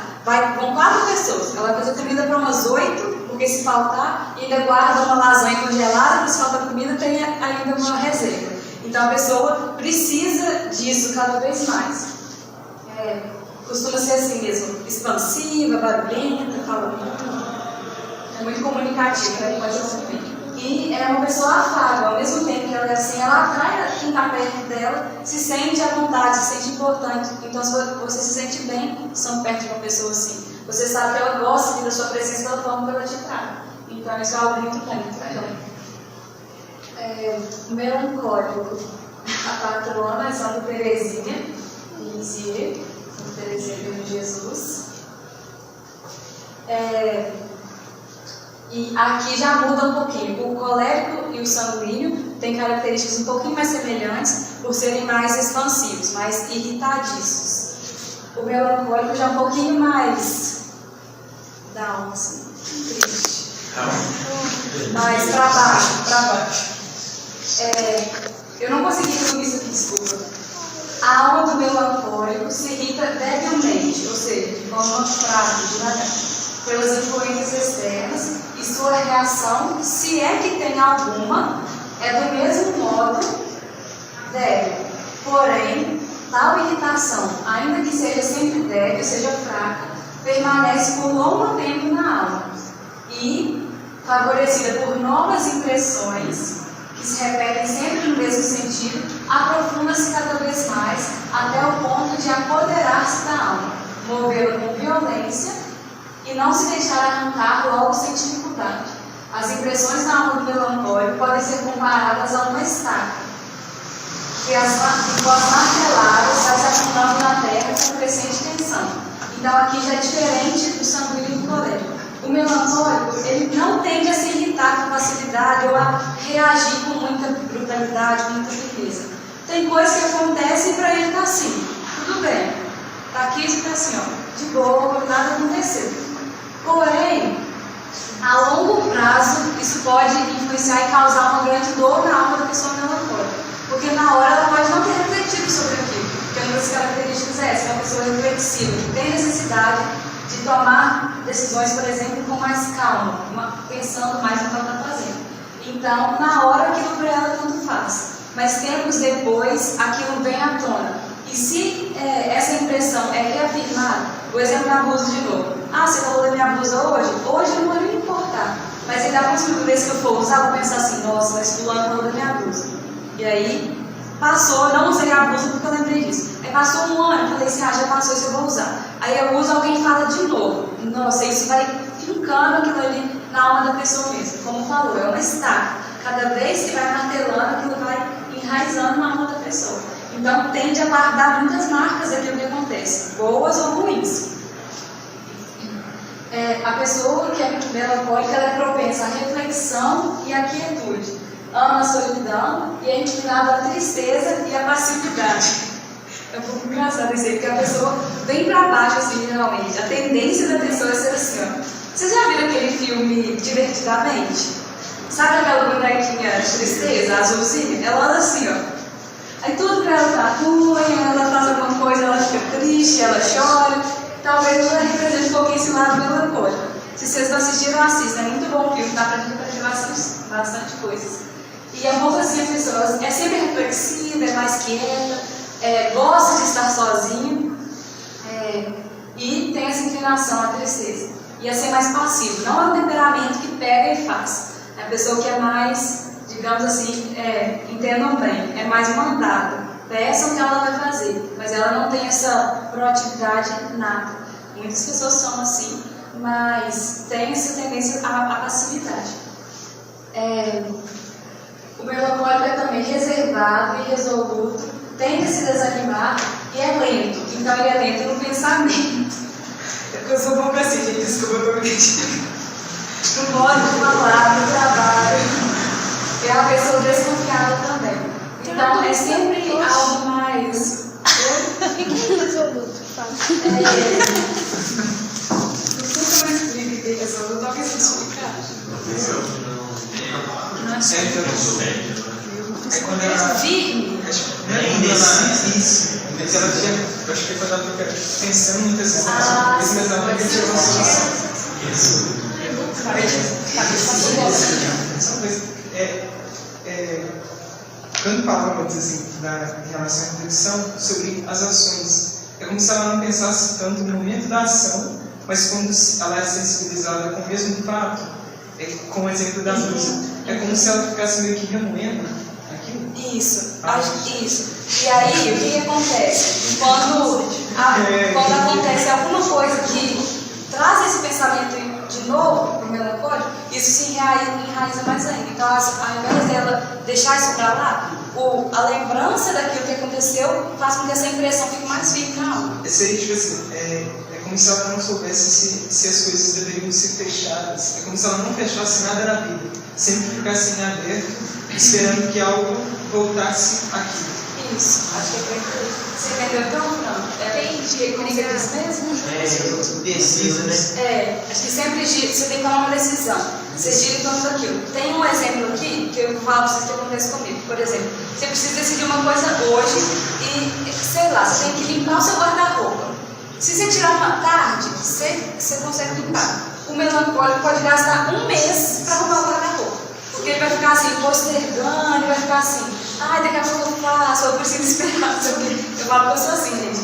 vão 4 pessoas, ela vai fazer comida para umas 8, porque se faltar, e ainda guarda uma lasanha congelada, porque se falta comida, tem ainda uma reserva. Então a pessoa precisa disso cada vez mais. Costuma ser assim mesmo, expansiva, barulhenta, fala muito, é muito comunicativa, né? Pode ser. E é uma pessoa afável, ao mesmo tempo que ela é assim, ela atrai quem está perto dela, se sente à vontade, se sente importante. Então, se você se sente bem estando perto de uma pessoa assim, você sabe que ela gosta da sua presença da forma que ela te trata. Então, isso é algo muito bom, muito legal. Melancólico. A patrona é Santa Teresinha, Santa Teresinha de Jesus. E aqui já muda um pouquinho. O colérico e o sanguíneo têm características um pouquinho mais semelhantes, por serem mais expansivos, mais irritadiços. O melancólico já é um pouquinho mais down, assim, triste. Mais para baixo. Eu não consegui resumir isso aqui, desculpa. A alma do melancólico se irrita debilmente, ou seja, de forma fraca, devagar, pelas influências externas, e sua reação, se é que tem alguma, é do mesmo modo débil. Porém, tal irritação, ainda que seja sempre débil, seja fraca, permanece por longo tempo na alma e, favorecida por novas impressões que se repetem sempre no mesmo sentido, aprofunda-se cada vez mais até o ponto de apoderar-se da alma, movê-la com violência e não se deixar arrancar logo sem dificuldade. As impressões na alma do melancólico podem ser comparadas a uma estaca, que com as marteladas vai se afundando na terra com crescente tensão. Então aqui já é diferente do sanguíneo e do colérico. O melancólico, ele não tende a se irritar com facilidade ou a reagir com muita brutalidade, com muita firmeza. Tem coisas que acontecem para ele estar assim, tudo bem. Está aqui e está assim, ó, de boa, nada aconteceu. Porém, a longo prazo, isso pode influenciar e causar uma grande dor na alma da pessoa melancólica. Porque na hora ela pode não ter refletido sobre aquilo. Porque uma das características é essa, é uma pessoa reflexiva, que tem necessidade de tomar decisões, por exemplo, com mais calma, pensando mais no que ela está fazendo. Então, na hora, aquilo para ela tanto faz. Mas tempos depois, aquilo vem à tona. E se essa impressão é reafirmada, o exemplo da blusa de novo. Ah, você falou da minha blusa hoje? Hoje eu não vou nem importar. Mas ainda mais que vez que eu for usar, eu vou pensar assim, nossa, mas fulano falou da minha blusa. E aí, passou, não usei a blusa porque eu lembrei disso. Aí passou um ano, eu falei assim, já passou, isso eu vou usar. Aí eu uso, alguém fala de novo. Nossa, isso vai fincando aquilo ali na alma da pessoa mesmo. Como falou, é uma estaca. Cada vez que vai martelando, aquilo vai enraizando na alma da pessoa. Então, tende a guardar muitas marcas daquilo que acontece, boas ou ruins. A pessoa que é melancólica, ela é propensa à reflexão e à quietude. Ama a solidão e é inclinada à tristeza e à passividade. É um pouco engraçado isso aí, porque a pessoa vem pra baixo, assim, geralmente. A tendência da pessoa é ser assim, ó. Vocês já viram aquele filme Divertidamente? Sabe aquela bonequinha de tristeza, azulzinha? Ela anda assim, ó. Aí tudo pra ela tá ruim, ela faz alguma coisa, ela fica triste, ela chora. Talvez ela represente um pouquinho esse lado melancólico. Se vocês não assistiram, assistam. É muito bom o filme, dá pra gente aprender bastante coisas. E é uma assim, a pessoa é sempre reflexiva, é mais quieta, gosta de estar sozinho e tem essa inclinação à tristeza. E a ser mais passivo. Não é um temperamento que pega e faz. É a pessoa que é mais, digamos assim, entendam bem, é mais mandada. Peçam o que ela vai fazer, mas ela não tem essa proatividade nada. Muitas pessoas são assim, mas tem essa tendência à passividade. O melancólico é também reservado e resoluto, tende a se desanimar e é lento. Então ele é lento no pensamento. Eu sou um pouco assim, gente, desculpa, eu tô me mentindo. No modo de falar, no trabalho. É uma pessoa desconfiada também. Então é sempre algo mais. O que é resoluto? Desculpa, eu explico que é resoluto, eu não quis explicar. Aí quando ela. Firme. Isso. Mas ela tinha. Eu acho que quando ela fica pensando muitas vezes. Esse mesmo ela fica tirando uma solução. Isso. Quando falamos assim, em relação à reflexão sobre as ações, é como se ela não pensasse tanto no momento da ação, mas quando ela é sensibilizada com o mesmo fato, com o exemplo da blusa. É como se ela ficasse meio que remoendo aquilo. Isso, isso. E aí, o que acontece? Quando acontece alguma coisa que traz esse pensamento de novo para o melancólico, isso se enraiza mais ainda. Então, ao invés dela deixar isso para lá, a lembrança daquilo que aconteceu faz com que essa impressão fique mais firme na alma. Seria tipo assim, é como se ela não soubesse se as coisas deveriam ser fechadas. É como se ela não fechasse nada na vida, sempre ficasse em aberto, esperando que algo voltasse aqui. Isso, acho que é perfeito. Você entendeu então, Fran? Entendi. Como você disse mesmo? Deciso, né? Acho que sempre você tem que tomar uma decisão. Você gira em torno daquilo. Tem um exemplo aqui que eu falo para vocês que acontece comigo. Por exemplo, você precisa decidir uma coisa hoje e, sei lá, você tem que limpar o seu guarda-roupa. Se você tirar uma tarde, você consegue limpar. O melancólico pode gastar um mês para arrumar o guarda-roupa. Porque ele vai ficar assim, postergando, ele vai ficar assim, daqui a pouco eu faço, eu preciso esperar, não sei o quê. Eu falo que eu sou assim, gente.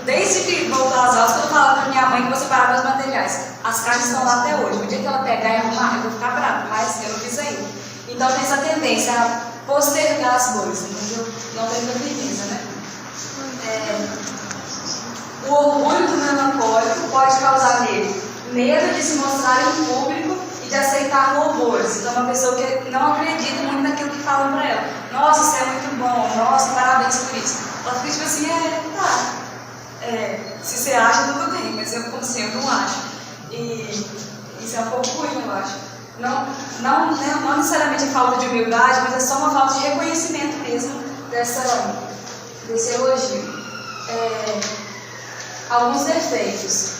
Desde que voltou às aulas, eu falava pra minha mãe que vou separar meus materiais. As caixas estão lá até hoje. O dia que ela pegar e arrumar, eu vou ficar brava, mas eu não fiz ainda. Então tem essa tendência a postergar as coisas, entendeu? Não tem tendência, né? O orgulho do melancólico pode causar nele medo de se mostrar em público e de aceitar louvores. Então, uma pessoa que não acredita muito naquilo que falam para ela. Nossa, isso é muito bom. Nossa, parabéns por isso. Ela fica tipo assim, se você acha, tudo bem, mas eu, como assim, eu não acho. E isso é um pouco ruim, eu acho. Não necessariamente a falta de humildade, mas é só uma falta de reconhecimento mesmo desse elogio. Alguns defeitos.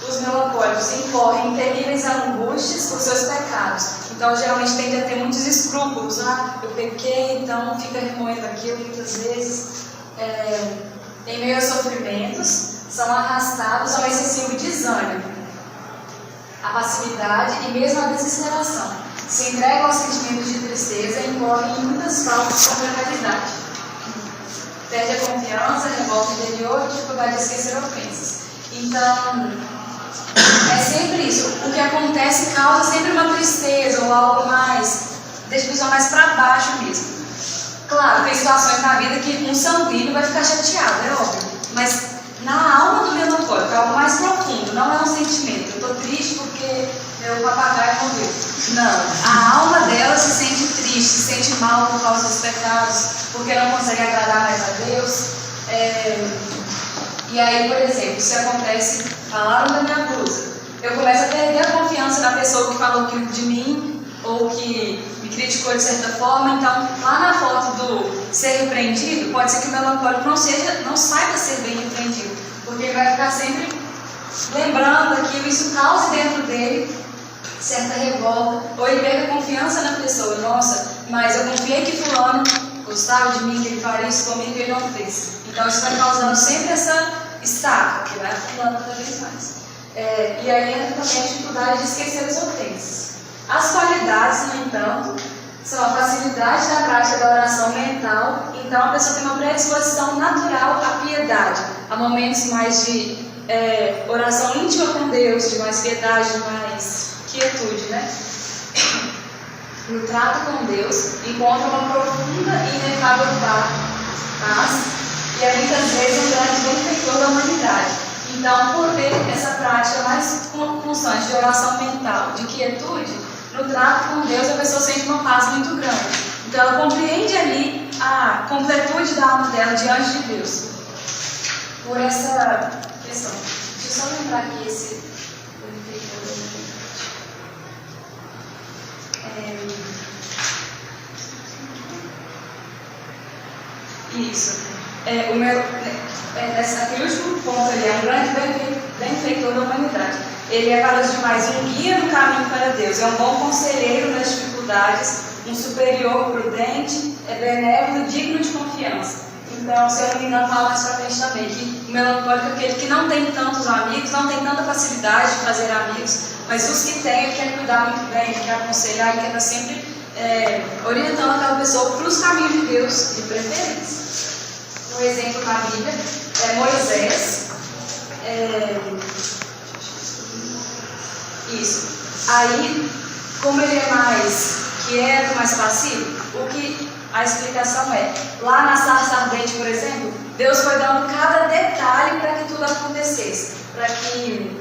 Os melancólicos incorrem em terríveis angústias por seus pecados. Então, geralmente, tende a ter muitos escrúpulos. Eu pequei, então fica remoendo aquilo muitas vezes. Em meio a sofrimentos, são arrastados ao excessivo desânimo, a passividade e mesmo a desesperação. Se entregam aos sentimentos de tristeza e incorrem em muitas faltas contra a realidade. Perde a confiança, revolta interior e dificuldade de esquecer ofensas. Então, é sempre isso. O que acontece causa sempre uma tristeza ou algo mais, deixa a pessoa mais para baixo mesmo. Claro, tem situações na vida que um sanguíneo vai ficar chateado, é óbvio. Mas na alma do melancólico é algo mais profundo, não é um sentimento. Eu estou triste porque meu papagaio morreu. Não, a alma dela se sente triste, se sente mal por causa dos pecados, porque não consegue agradar mais a Deus. E aí, por exemplo, se acontece, falaram da minha blusa, eu começo a perder a confiança na pessoa que falou aquilo de mim, ou que me criticou de certa forma. Então, lá na foto do ser repreendido, pode ser que o melancólico não saiba ser bem repreendido, porque ele vai ficar sempre lembrando aquilo, isso causa dentro dele certa revolta, ou ele perde a confiança na pessoa. Nossa, mas eu confiei que fulano gostava de mim, que ele faria isso comigo e ele não fez. Então isso vai causando sempre essa estaca, que vai afundando cada vez mais. E aí entra também a dificuldade de esquecer as ofensas. As qualidades, no entanto, são a facilidade da prática da oração mental. Então a pessoa tem uma predisposição natural à piedade, a momentos mais de oração íntima com Deus, de mais piedade, de mais quietude, né? No trato com Deus, encontra uma profunda e inefável paz, e é muitas vezes um grande benfeitor da humanidade. Então, por ter essa prática mais constante de oração mental, de quietude, no trato com Deus a pessoa sente uma paz muito grande. Então, ela compreende ali a completude da alma dela diante de Deus. Por essa questão. Deixa eu só lembrar aqui esse benfeitor da humanidade. Isso. Aquele último ponto ali, é um grande benfeitor da humanidade. Ele é para os demais um guia no caminho para Deus, é um bom conselheiro nas dificuldades, um superior prudente, é benévolo, digno de confiança. Então, se eu não me engano, fala mais para frente também, que o melancólico é aquele que não tem tantos amigos, não tem tanta facilidade de fazer amigos, mas os que tem, ele quer cuidar muito bem, ele quer aconselhar, ele quer estar sempre orientando aquela pessoa para os caminhos de Deus, de preferência. Um exemplo na Bíblia é Moisés. Isso. Aí, como ele é mais quieto, mais passivo, a explicação é, lá na sarça ardente, por exemplo, Deus foi dando cada detalhe para que tudo acontecesse. Para que...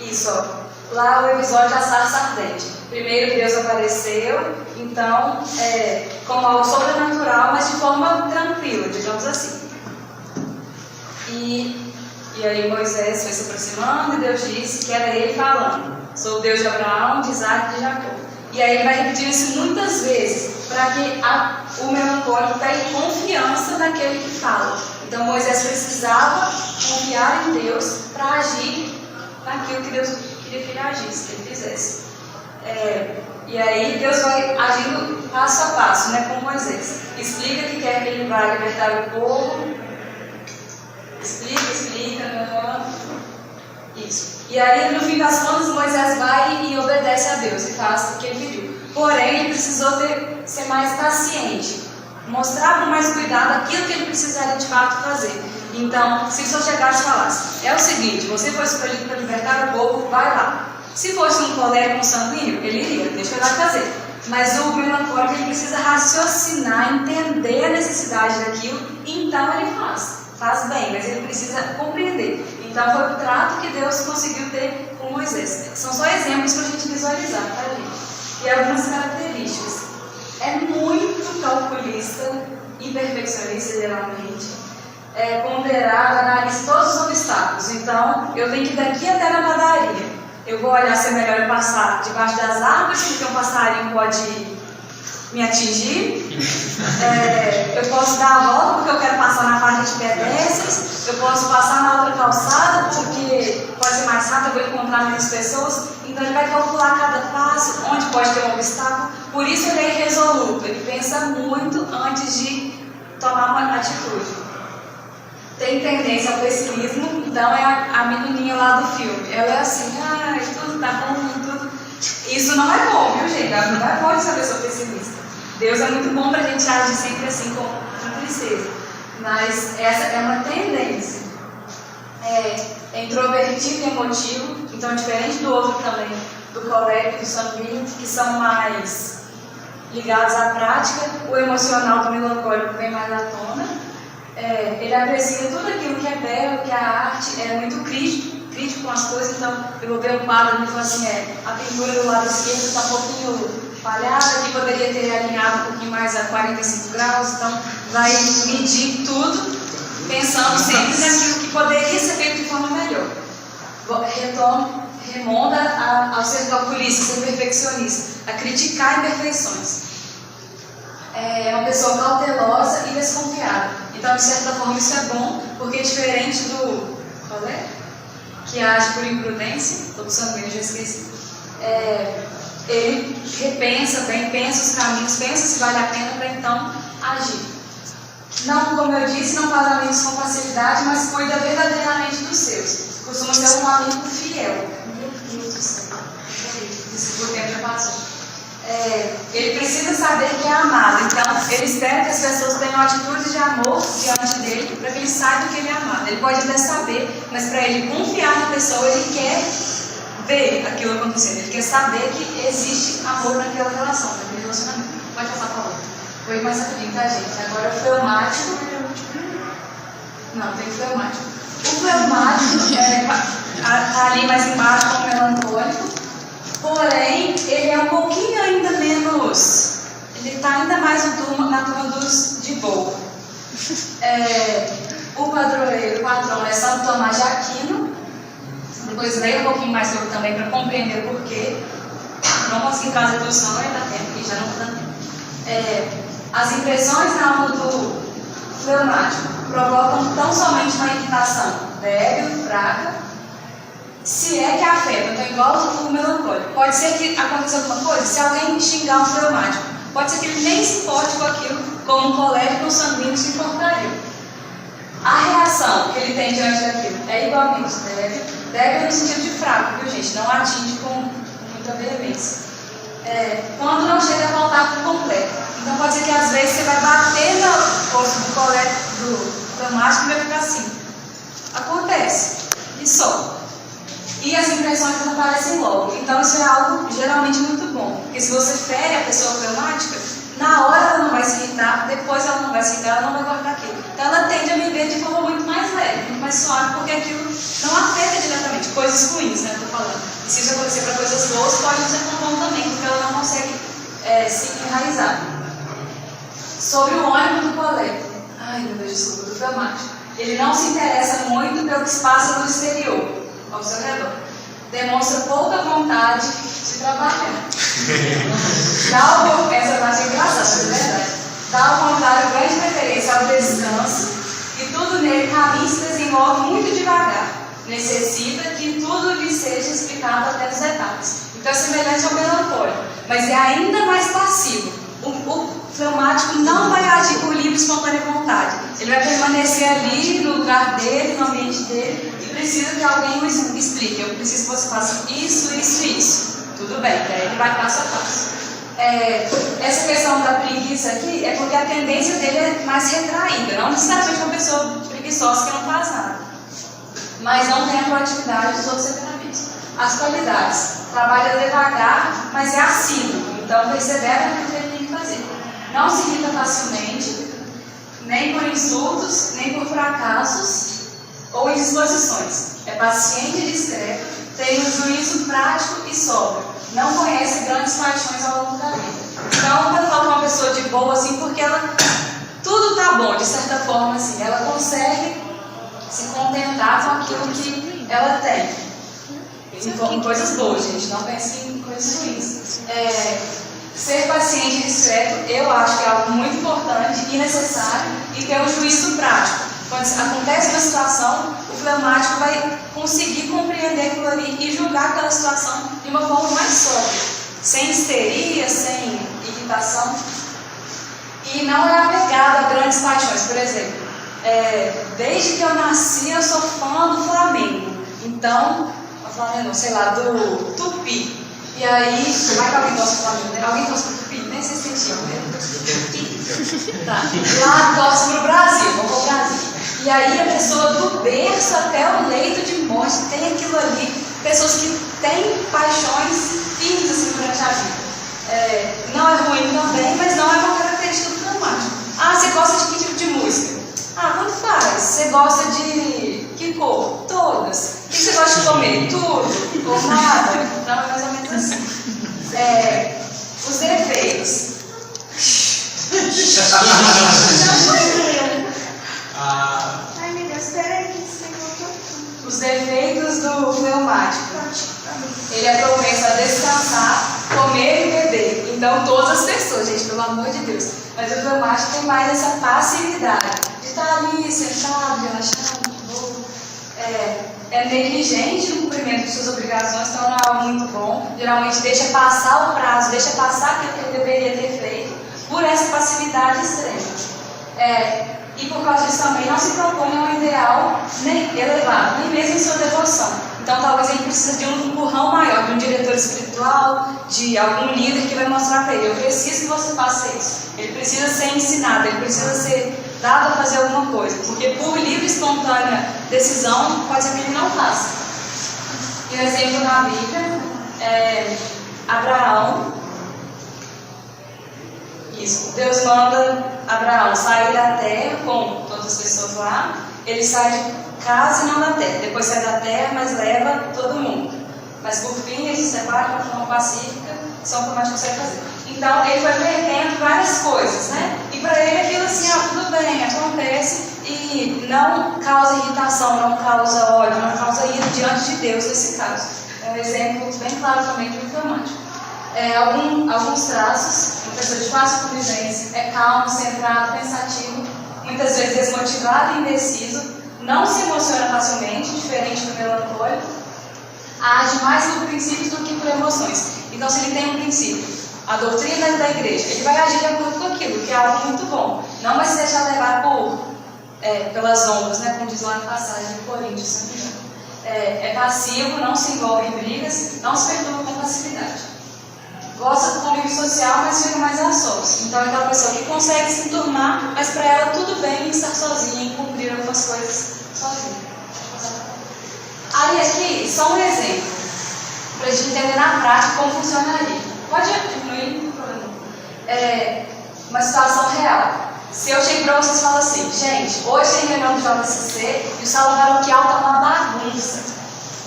Isso, ó. Lá o episódio da sarça ardente. Primeiro Deus apareceu, então, como algo sobrenatural, mas de forma tranquila, digamos assim. E aí Moisés foi se aproximando e Deus disse que era ele falando. Sou o Deus de Abraão, de Isaac e de Jacó. E aí ele vai repetir isso muitas vezes, para que o melancólico pegue confiança naquele que fala. Então Moisés precisava confiar em Deus para agir naquilo que Deus queria que ele agisse, que ele fizesse. E aí Deus vai agindo passo a passo, né, com Moisés. Explica que quer que ele vá libertar o povo. Explica, isso. E aí, no fim das contas, Moisés vai e obedece a Deus e faz o que ele pediu. Porém, ele precisou ser mais paciente, mostrar com mais cuidado aquilo que ele precisaria de fato fazer. Então, se eu chegasse e falasse, é o seguinte, você foi escolhido para libertar o povo, vai lá. Se fosse um colérico, um sanguíneo, ele iria, deixa eu lá fazer. Mas o melancólico, ele precisa raciocinar, entender a necessidade daquilo, então ele faz bem, mas ele precisa compreender. Então foi o trato que Deus conseguiu ter com Moisés. São só exemplos para a gente visualizar, tá, gente? E algumas características. É muito calculista e perfeccionista, geralmente. Ponderar, analisa todos os obstáculos. Então, eu tenho que ir daqui até na padaria. Eu vou olhar se é melhor eu passar debaixo das árvores, porque um passarinho pode me atingir. Eu posso dar a volta porque eu quero passar na faixa de pedestres. Eu posso passar na outra calçada porque pode ser mais rápido, eu vou encontrar menos pessoas. Então ele vai calcular cada passo, onde pode ter um obstáculo. Por isso ele é irresoluto. Ele pensa muito antes de tomar uma atitude. Tem tendência ao pessimismo, então é a menininha lá do filme. Ela é assim, tudo tá bom, tudo. Isso não é bom, viu, gente? Não é bom essa pessoa pessimista. Deus é muito bom pra gente agir sempre assim, com tristeza. Mas essa é uma tendência. É introvertido e emotivo, então diferente do outro também, do colérico e do sanguíneo, que são mais ligados à prática, o emocional do melancólico vem mais à tona. Ele aprecia tudo aquilo que é belo, que é a arte, é muito crítico com as coisas, então eu vou ver um quadro e falo assim, a pintura do lado esquerdo está um pouquinho falhada, aqui poderia ter alinhado um pouquinho mais a 45 graus, então vai medir tudo, pensando sempre naquilo que poderia ser feito de forma melhor. Remonta ao ser calculista, ser perfeccionista, a criticar imperfeições. É uma pessoa cautelosa e desconfiada. Então, de certa forma, isso é bom, porque diferente do colérico, que age por imprudência, todo sanguíneo, já esqueci, ele repensa bem, pensa os caminhos, pensa se vale a pena para então agir. Não, como eu disse, não faz amigos com facilidade, mas cuida verdadeiramente dos seus. Costuma ser um amigo fiel. Meu Deus do céu. O tempo já passou. Ele precisa saber que é amado, então ele espera que as pessoas tenham atitudes de amor diante dele, para que ele saiba que ele é amado. Ele pode até saber, mas para ele confiar na pessoa, ele quer ver aquilo acontecendo, ele quer saber que existe amor naquela relação, naquele relacionamento. Pode passar a palavra. Foi mais rapidinho, tá, gente? Agora o fleumático. Não, tem fleumático. O fleumático está ali mais embaixo com o melancólico. Porém, ele é um pouquinho ainda menos. Ele está ainda mais na turma dos de boa. O padroeiro, o patrão é Santo Tomás de Aquino. Depois leia um pouquinho mais sobre também para compreender o porquê. Não consegui fazer a introdução, não ainda tempo, porque já não está tempo. As impressões na alma do fleumático provocam tão somente uma irritação débil, fraca. Se é que afeta, então igual o melancólico. Pode ser que aconteça alguma coisa, se alguém xingar um fleumático, pode ser que ele nem se importe com aquilo, como um colérico ou sanguíneo se importaria. A reação que ele tem diante daquilo é igualmente débil no sentido de fraco, viu, gente? Não atinge com muita veemência. Quando não chega a faltar por completo. Então pode ser que às vezes você vai bater no osso do colérico, do fleumático, e vai ficar assim. Acontece. E só. E as impressões não aparecem logo. Então isso é algo geralmente muito bom. Porque se você fere a pessoa fleumática, na hora ela não vai se irritar, depois ela não vai se irritar, ela não vai guardar aquilo. Então ela tende a viver de forma muito mais leve, muito mais suave, porque aquilo não afeta diretamente. Coisas ruins, né, eu estou falando. E se isso acontecer para coisas boas, pode ser tão bom também, porque ela não consegue se enraizar. Sobre o ânimo do colérico. Ai, meu Deus, desculpa, do fleumático. Ele não se interessa muito pelo que se passa no exterior, ao seu redor. Demonstra pouca vontade de trabalhar. Essa parte é engraçada, é verdade. Dá ao contrário grande preferência ao descanso e tudo nele caminha e se desenvolve muito devagar. Necessita que tudo lhe seja explicado até os detalhes. Então é semelhante ao melancólico, mas é ainda mais passivo. O fleumático não vai agir por livre e espontânea vontade. Ele vai permanecer ali no lugar dele, no ambiente dele, e precisa que alguém o explique. Eu preciso que você faça isso, isso e isso. Tudo bem, daí ele vai passo a passo. Essa questão da preguiça aqui é porque a tendência dele é mais retraída, não necessariamente uma pessoa preguiçosa. preguiçosa que não faz nada, mas não tem a proatividade dos outros temperamentos. As qualidades: trabalha devagar, mas é assíduo, então persevera naquilo que ele tem que fazer. Não se irrita facilmente, nem por insultos, nem por fracassos ou indisposições. É paciente e discreto, tem um juízo prático e sóbrio. Não conhece grandes paixões ao longo da vida. Então, quando eu falo uma pessoa de boa, assim, porque ela, tudo tá bom, de certa forma, assim, ela consegue se contentar com aquilo que ela tem. Em coisas boas, gente, não pense em coisas ruins. Ser paciente e discreto, eu acho que é algo muito importante e necessário, e ter um juízo prático. Quando acontece uma situação, o fleumático vai conseguir compreender aquilo ali e julgar aquela situação de uma forma mais sóbria, sem histeria, sem irritação. E não é apegado a grandes paixões. Por exemplo, desde que eu nasci eu sou fã do Flamengo. Então, Flamengo, sei lá, do Tupi. E aí, como é que alguém torce pro Flamengo, né? Alguém torce pro Tupi? Nem sei se tem time, né? Tá. Lá torce pro Brasil, vamos pro Brasil. E aí a pessoa do berço até o leito de morte tem aquilo ali. Pessoas que têm paixões firmes assim durante a vida. Não é ruim também, mas não é uma característica do fleumático. Ah, você gosta de que tipo de música? Ah, quanto faz? Você gosta de que cor? Todas. O que você gosta de comer? Tudo ou nada? Então é mais ou menos assim. Os defeitos. Ai, meu Deus, peraí que você voltou. Os defeitos do fleumático. Ele é propenso a descansar, comer e beber. Então, todas as pessoas, gente, pelo amor de Deus. Mas o fleumático tem mais essa passividade de estar ali sentado, relaxado, bobo. É negligente no cumprimento de suas obrigações, então não é algo muito bom. Geralmente deixa passar o prazo, deixa passar aquilo que ele deveria ter feito, por essa passividade extrema. E por causa disso também não se propõe a um ideal nem elevado, nem mesmo em sua devoção. Então talvez ele precise de um empurrão maior, de um diretor espiritual, de algum líder que vai mostrar para ele: eu preciso que você faça isso. Ele precisa ser ensinado, ele precisa ser dado a fazer alguma coisa, porque por livre e espontânea decisão pode ser que ele não faça. E o exemplo na Bíblia é Abraão. Isso, Deus manda Abraão sair da terra com todas as pessoas lá. Ele sai de casa e não da terra. Depois sai da terra, mas leva todo mundo. Mas por fim ele se separa de uma forma pacífica, só por mais que consegue fazer. Então ele vai perdendo várias coisas, né? E para ele aquilo assim, tudo bem, acontece e não causa irritação, não causa ódio, não causa ira diante de Deus nesse caso. É um exemplo bem claro também de um fleumático. Alguns traços: uma pessoa de fácil convivência, é calmo, centrado, pensativo, muitas vezes desmotivado e indeciso, não se emociona facilmente, diferente do melancólico, age mais por princípios do que por emoções. Então, se ele tem um princípio, a doutrina da igreja, ele vai agir de acordo com aquilo, que é algo muito bom. Não vai se deixar levar pelas ondas, né, como diz lá na passagem de Coríntios, se não me engano. É passivo, não se envolve em brigas, não se perturba com facilidade. Gosta do convívio social, mas fica mais a sós. Então é aquela pessoa que consegue se enturmar, mas para ela tudo bem em estar sozinha, em cumprir algumas coisas sozinha. Aí aqui, só um exemplo, para a gente entender na prática como funcionaria. Pode diminuir, não tem problema. Uma situação real. Se eu chego para vocês e falo assim: gente, hoje tem reunião do JCC e o salão paroquial está uma bagunça.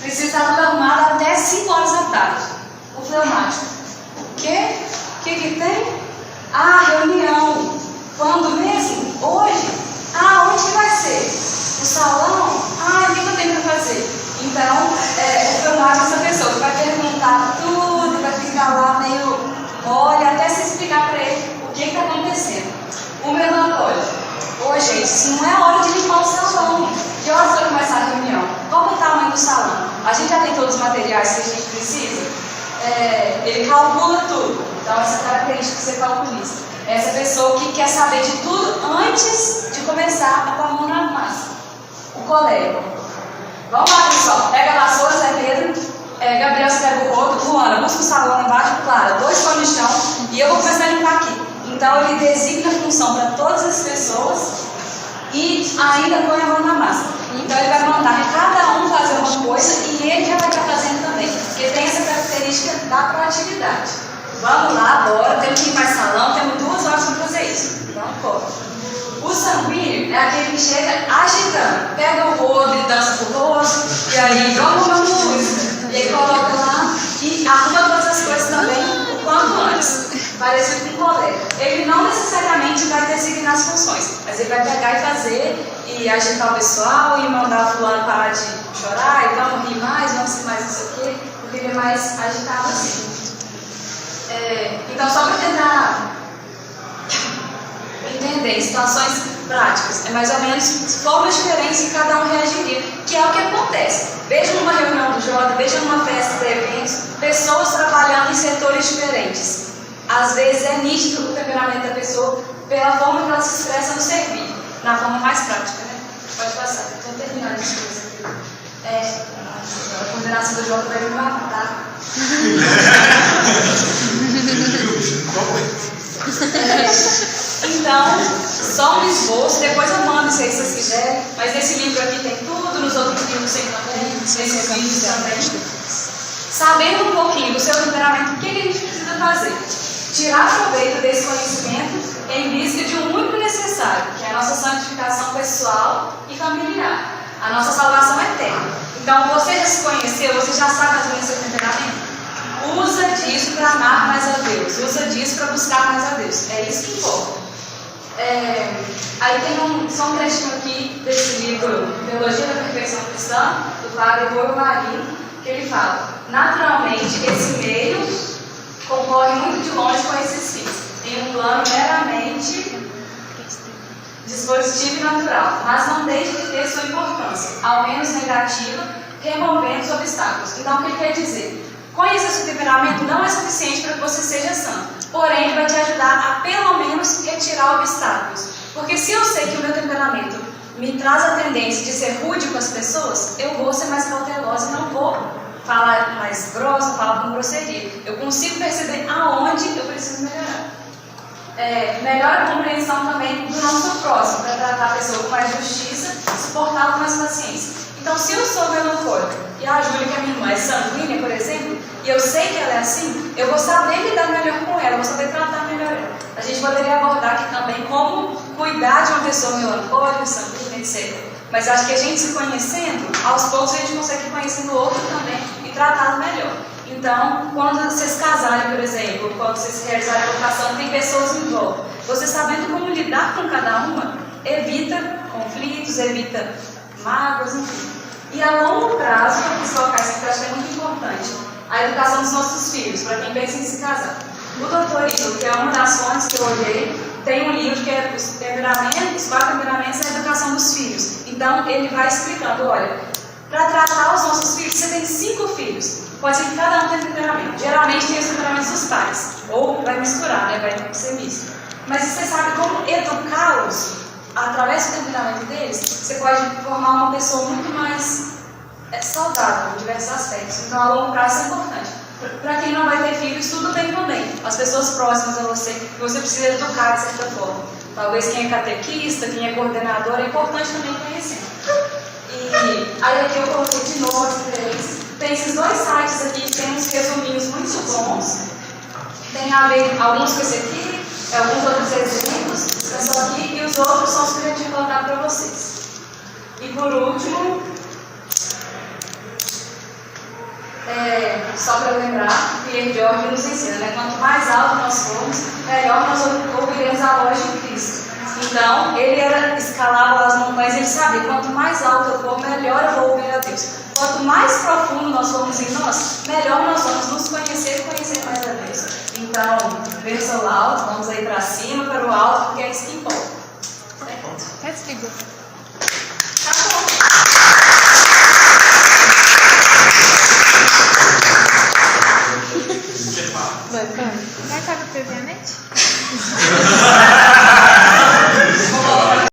Precisa estar tudo arrumado até 5 horas da tarde. O fleumático: o quê? O que tem? Reunião. Quando mesmo? Hoje? Onde que vai ser? O salão? O que eu tenho para fazer? Então, o fleumático é essa pessoa que vai perguntar tudo, vai ficar lá meio mole, até se explicar para ele o que está acontecendo. O melancólico: gente, isso não é hora de limpar o salão. Que horas vai começar a reunião? Qual é o tamanho do salão? A gente já tem todos os materiais que a gente precisa? Ele calcula tudo. Então, essa característica de ser calculista. Essa pessoa que quer saber de tudo antes de começar a pôr a mão na massa. O colega: vamos lá, pessoal, pega a vassoura, Zé Pedro, Gabriel, você pega o rodo, Luana, busca o salão embaixo, Clara, 2 panos no chão e eu vou começar a limpar aqui. Então ele designa a função para todas as pessoas e ainda põe a mão na massa. Então ele vai mandar cada um fazer uma coisa e ele já vai estar fazendo também, porque tem essa característica da proatividade. Vamos lá, bora, temos que ir para o salão, temos 2 horas para fazer isso. Então, corre. O sanguíneo é aquele que chega agitando, pega o rodo e dança pro rosto, e aí vamos uma música, e aí coloca lá e arruma todas as coisas também o quanto antes, parecido com um colega. Ele não necessariamente vai decidir nas funções, mas ele vai pegar e fazer, e agitar o pessoal, e mandar o fulano parar de chorar, e vamos rir mais, vamos ser mais não sei o quê, porque ele é mais agitado assim. Então, só para tentar entender situações práticas, é mais ou menos formas diferentes que cada um reagiria, que é o que acontece. Veja numa reunião do Jota, veja numa festa de eventos, pessoas trabalhando em setores diferentes. Às vezes é nítido o temperamento da pessoa pela forma que ela se expressa no serviço, na forma mais prática, né? Pode passar, estou terminando as coisas aqui. A coordenação do Jota vai me matar. Então, só um esboço, depois eu mando isso aí se vocês quiserem, mas nesse livro aqui tem tudo, nos outros livros tem também, nesses vídeos também. Sabendo um pouquinho do seu temperamento, o que a gente precisa fazer? Tirar proveito desse conhecimento em vista de um único necessário, que é a nossa santificação pessoal e familiar, a nossa salvação eterna. Então, você já se conheceu, você já sabe mais ou menos o seu temperamento? Usa disso para amar mais a Deus, usa disso para buscar mais a Deus, é isso que importa. Aí tem só um trechinho aqui desse livro, Teologia da Perfeição Cristã, do padre Rui Marinho, que ele fala: naturalmente, esse meio concorre muito de longe com esses fins, em um plano meramente dispositivo e natural, mas não deixa de ter sua importância, ao menos negativa, removendo os obstáculos. Então, o que ele quer dizer? Conhecer seu temperamento não é suficiente para que você seja santo, porém ele vai te ajudar a pelo menos retirar obstáculos. Porque se eu sei que o meu temperamento me traz a tendência de ser rude com as pessoas, eu vou ser mais cautelosa e não vou falar mais grosso, falar com grosseria. Eu consigo perceber aonde eu preciso melhorar. Melhora a compreensão também do nosso próximo, para tratar a pessoa com mais justiça e suportá-la com mais paciência. Então, se eu sou melancólica e a Júlia, que é minha irmã, é sanguínea, por exemplo, e eu sei que ela é assim, eu vou saber lidar melhor com ela, eu vou saber tratar melhor ela. A gente poderia abordar aqui também como cuidar de uma pessoa melancólica, sanguínea, etc. Mas acho que a gente se conhecendo, aos poucos a gente consegue conhecer o outro também e tratá-lo melhor. Então, quando vocês casarem, por exemplo, quando vocês realizarem a vocação, tem pessoas em volta. Você sabendo como lidar com cada uma, evita conflitos, evita mágoas, enfim. E a longo prazo, para colocar isso aqui, eu acho que é muito importante, a educação dos nossos filhos, para quem pensa em se casar. O Dr. Ito, que é uma das fontes que eu olhei, tem um livro que é os 4 temperamentos da educação dos filhos. Então, ele vai explicando, olha, para tratar os nossos filhos, você tem 5 filhos. Pode ser que cada um tenha temperamento. Geralmente tem os temperamentos dos pais. Ou vai misturar, né? Vai ser misto. Mas você sabe como educá-los através do temperamento deles, você pode formar uma pessoa muito mais saudável em diversos aspectos. Então, a longo prazo é importante. Para quem não vai ter filhos, tudo bem também. As pessoas próximas a você, que você precisa educar de certa forma. Talvez quem é catequista, quem é coordenador, é importante também conhecer. E aí aqui eu coloquei de novo as referências. Tem esses 2 sites aqui que tem uns resuminhos muito bons. Tem a ver alguns com esse aqui, alguns outros exemplos, eu só aqui, e os outros são os que eu tinha colocado para vocês. E por último, só para lembrar, Pierre George nos ensina, né? Quanto mais alto nós formos, melhor nós ouviremos a voz de Cristo. Então, ele escalava as montanhas, ele sabia, quanto mais alto eu for, melhor eu vou ouvir a Deus. Quanto mais profundo nós formos em nós, melhor nós vamos nos conhecer e conhecer mais a Deus. Então, versão alto, vamos aí para cima, para o alto, porque é isso que importa. Desligou. Tá bom. Vai estar no previamente?